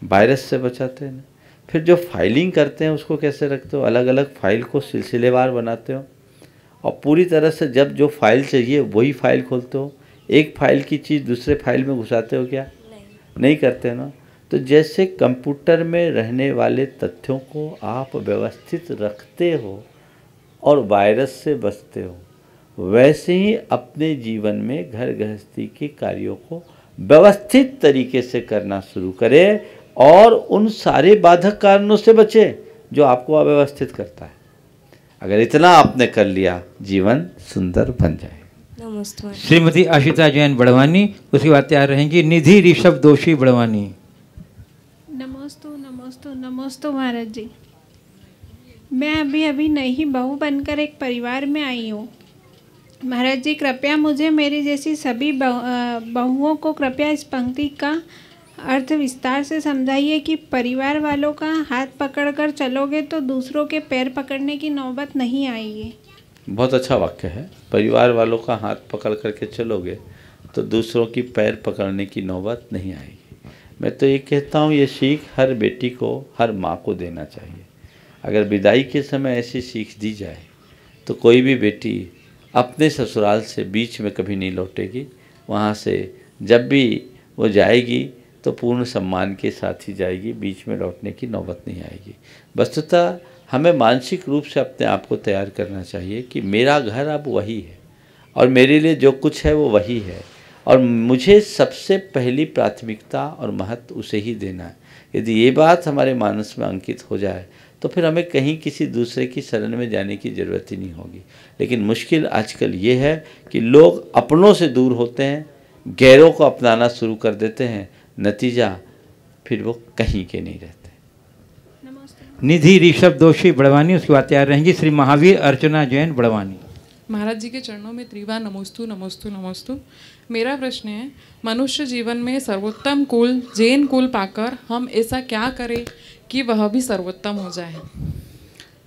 वायरस से बचाते हैं ना। फिर जो फाइलिंग करते हैं उसको कैसे रखते हो? अलग अलग फाइल को सिलसिलेवार बनाते हो और पूरी तरह से जब जो फाइल चाहिए वही फाइल खोलते हो। एक फाइल की चीज़ दूसरे फाइल में घुसाते हो क्या? नहीं करते ना। तो जैसे कंप्यूटर में रहने वाले तथ्यों को आप व्यवस्थित रखते हो और वायरस से बचते हो, वैसे ही अपने जीवन में घर गृहस्थी के कार्यों को व्यवस्थित तरीके से करना शुरू करें और उन सारे बाधक कारणों से बचे जो आपको अव्यवस्थित करता है। अगर इतना आपने कर लिया, जीवन सुंदर बन जाए। श्रीमती आशिता जैन बड़वानी, उसके बाद तैयार रहेंगी निधि ऋषभ दोषी बड़वानी। नमोस्तु नमोस्तु नमोस्तु महाराज जी। मैं अभी नई बहू बनकर एक परिवार में आई हूँ। महाराज जी, कृपया मुझे मेरी जैसी सभी बहुओं को कृपया इस पंक्ति का अर्थ विस्तार से समझाइए कि परिवार वालों का हाथ पकड़कर चलोगे तो दूसरों के पैर पकड़ने की नौबत नहीं आएगी। बहुत अच्छा वाक्य है। परिवार वालों का हाथ पकड़ करके चलोगे तो दूसरों की पैर पकड़ने की नौबत नहीं आएगी। मैं तो ये कहता हूँ, ये सीख हर बेटी को, हर माँ को देना चाहिए। अगर विदाई के समय ऐसी सीख दी जाए तो कोई भी बेटी अपने ससुराल से बीच में कभी नहीं लौटेगी। वहाँ से जब भी वो जाएगी तो पूर्ण सम्मान के साथ ही जाएगी, बीच में लौटने की नौबत नहीं आएगी। वस्तुतः हमें मानसिक रूप से अपने आप को तैयार करना चाहिए कि मेरा घर अब वही है और मेरे लिए जो कुछ है वो वही है और मुझे सबसे पहली प्राथमिकता और महत्व उसे ही देना है। यदि ये बात हमारे मानस में अंकित हो जाए तो फिर हमें कहीं किसी दूसरे की शरण में जाने की ज़रूरत ही नहीं होगी। लेकिन मुश्किल आजकल ये है कि लोग अपनों से दूर होते हैं, गैरों को अपनाना शुरू कर देते हैं, नतीजा फिर वो कहीं के नहीं रहते। निधि ऋषभ दोषी बड़वानी, उसके बाद तैयार रहेंगी श्री महावीर अर्चना जैन बड़वानी। महाराज जी के चरणों में त्रिवार नमोस्तु नमोस्तु नमोस्तु। मेरा प्रश्न है, मनुष्य जीवन में सर्वोत्तम कुल जैन कुल पाकर हम ऐसा क्या करें कि वह भी सर्वोत्तम हो जाए?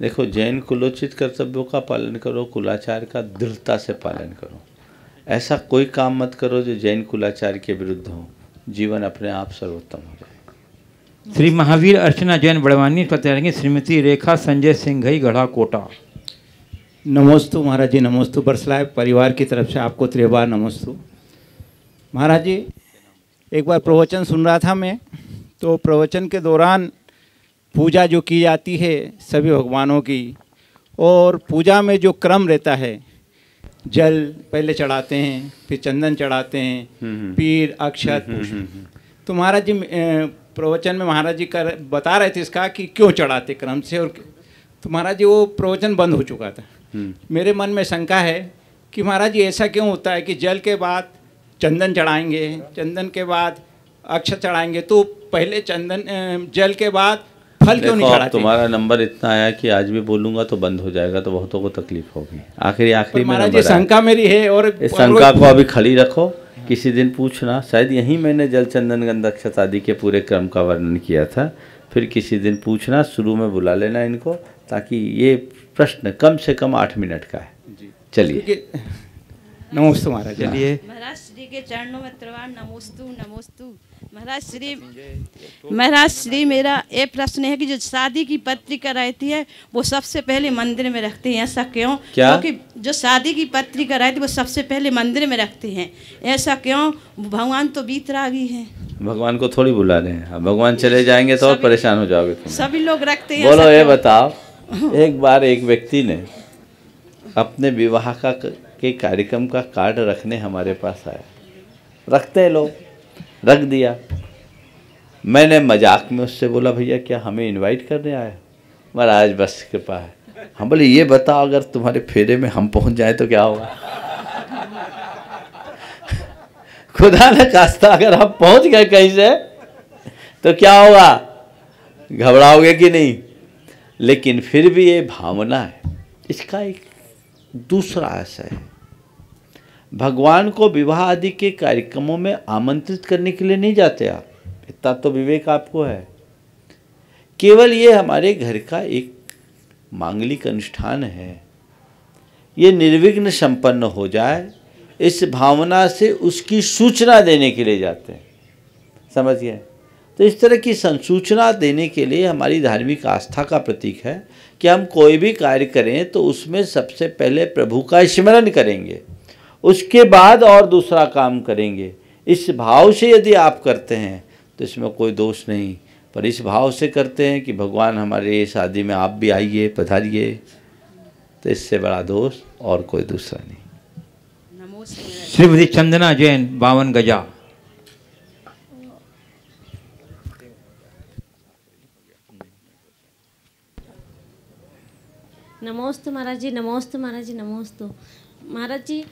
देखो, जैन कुलोचित कर्तव्यों का पालन करो, कुलाचार का दृढ़ता से पालन करो। ऐसा कोई काम मत करो जो जैन कुलाचार के विरुद्ध हो। जीवन अपने आप सर्वोत्तम हो जाए। श्री महावीर अर्चना जैन बड़वानी, पर तैयार रहेंगी श्रीमती रेखा संजय सिंघई गढ़ा कोटा। नमोस्तु महाराज जी, नमोस्तु। बरसलाय परिवार की तरफ से आपको त्रिवार नमोस्तु। महाराज जी, एक बार प्रवचन सुन रहा था मैं, तो प्रवचन के दौरान पूजा जो की जाती है सभी भगवानों की, और पूजा में जो क्रम रहता है, जल पहले चढ़ाते हैं, फिर चंदन चढ़ाते हैं, फिर अक्षत पुष्प। तो महाराज जी प्रवचन में महाराज जी बता रहे थे इसका कि क्यों चढ़ाते क्रम से, और तो महाराज जी वो प्रवचन बंद हो चुका था। मेरे मन में शंका है कि महाराज जी ऐसा क्यों होता है कि जल के बाद चंदन चढ़ाएंगे, चंदन के बाद अक्षत चढ़ाएंगे, तो पहले चंदन जल के बाद फल क्यों नहीं चढ़ाते? तुम्हारा नंबर इतना आया कि आज भी बोलूंगा तो बंद हो जाएगा, तो बहुतों को तकलीफ होगी। आखिरी में महाराज जी शंका मेरी है, और इस शंका को अभी खड़ी रखो, किसी दिन पूछना। शायद यहीं मैंने जल चंदन गंध अक्षत आदि के पूरे क्रम का वर्णन किया था, फिर किसी दिन पूछना, शुरू में बुला लेना इनको, ताकि ये प्रश्न कम से कम 8 मिनट का है। चलिए। नमोस्तु महाराज। चलिए। महाराज श्री के चरणों में त्रिवार नमोस्तु नमोस्तु। महाराज श्री मेरा एक प्रश्न है कि जो शादी की पत्रिका रहती है वो सबसे पहले मंदिर में रखते हैं, ऐसा क्यों? क्योंकि जो शादी की पत्रिका रहती है वो सबसे पहले मंदिर में रखते हैं, ऐसा क्यों? भगवान तो बीतरागी हैं। भगवान को थोड़ी बुला रहे हैं, भगवान चले जाएंगे तो और परेशान हो जाओगे तुम। सभी लोग रखते हैं। बोलो ये बताओ, एक बार एक व्यक्ति ने अपने विवाह के कार्यक्रम का कार्ड रखने हमारे पास आया, रखते हैं लोग, रख दिया। मैंने मजाक में उससे बोला, भैया क्या हमें इनवाइट करने आया? महाराज बस कृपा है। हम बोले ये बताओ, अगर तुम्हारे फेरे में हम पहुंच जाए तो क्या होगा? खुदा न खास्ता अगर हम पहुंच गए कहीं से तो क्या होगा? घबराओगे कि नहीं? लेकिन फिर भी ये भावना है, इसका एक दूसरा आशय है। भगवान को विवाह आदि के कार्यक्रमों में आमंत्रित करने के लिए नहीं जाते आप, इतना तो विवेक आपको है। केवल ये हमारे घर का एक मांगलिक अनुष्ठान है, ये निर्विघ्न संपन्न हो जाए, इस भावना से उसकी सूचना देने के लिए जाते हैं। समझ गए? तो इस तरह की संसूचना देने के लिए हमारी धार्मिक आस्था का प्रतीक है कि हम कोई भी कार्य करें तो उसमें सबसे पहले प्रभु का स्मरण करेंगे, उसके बाद और दूसरा काम करेंगे। इस भाव से यदि आप करते हैं तो इसमें कोई दोष नहीं, पर इस भाव से करते हैं कि भगवान हमारे शादी में आप भी आइए, पधारिए, तो इससे बड़ा दोष और कोई दूसरा नहीं। श्रीमती चंदना जैन 52 गजा। नमोस्तु महाराज जी, नमोस्तु महाराज जी, नमोस्तु महाराज जी।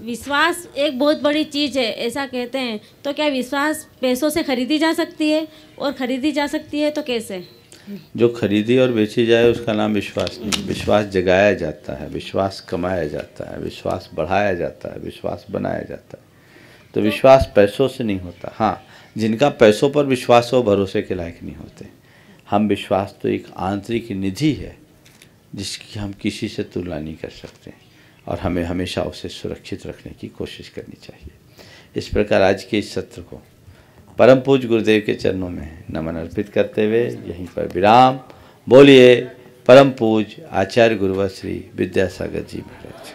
विश्वास एक बहुत बड़ी चीज़ है ऐसा कहते हैं, तो क्या विश्वास पैसों से खरीदी जा सकती है? और खरीदी जा सकती है तो कैसे? जो खरीदी और बेची जाए उसका नाम विश्वास नहीं। विश्वास जगाया जाता है, विश्वास कमाया जाता है, विश्वास बढ़ाया जाता है, विश्वास बनाया जाता है। तो विश्वास पैसों से नहीं होता। हाँ, जिनका पैसों पर विश्वास हो भरोसे के लायक नहीं होते। हम विश्वास तो एक आंतरिक निधि है जिसकी हम किसी से तुलना नहीं कर सकते, और हमें हमेशा उसे सुरक्षित रखने की कोशिश करनी चाहिए। इस प्रकार आज के इस सत्र को परम पूज्य गुरुदेव के चरणों में नमन अर्पित करते हुए यहीं पर विराम। बोलिए परम पूज्य आचार्य गुरुवर श्री विद्यासागर जी महाराज।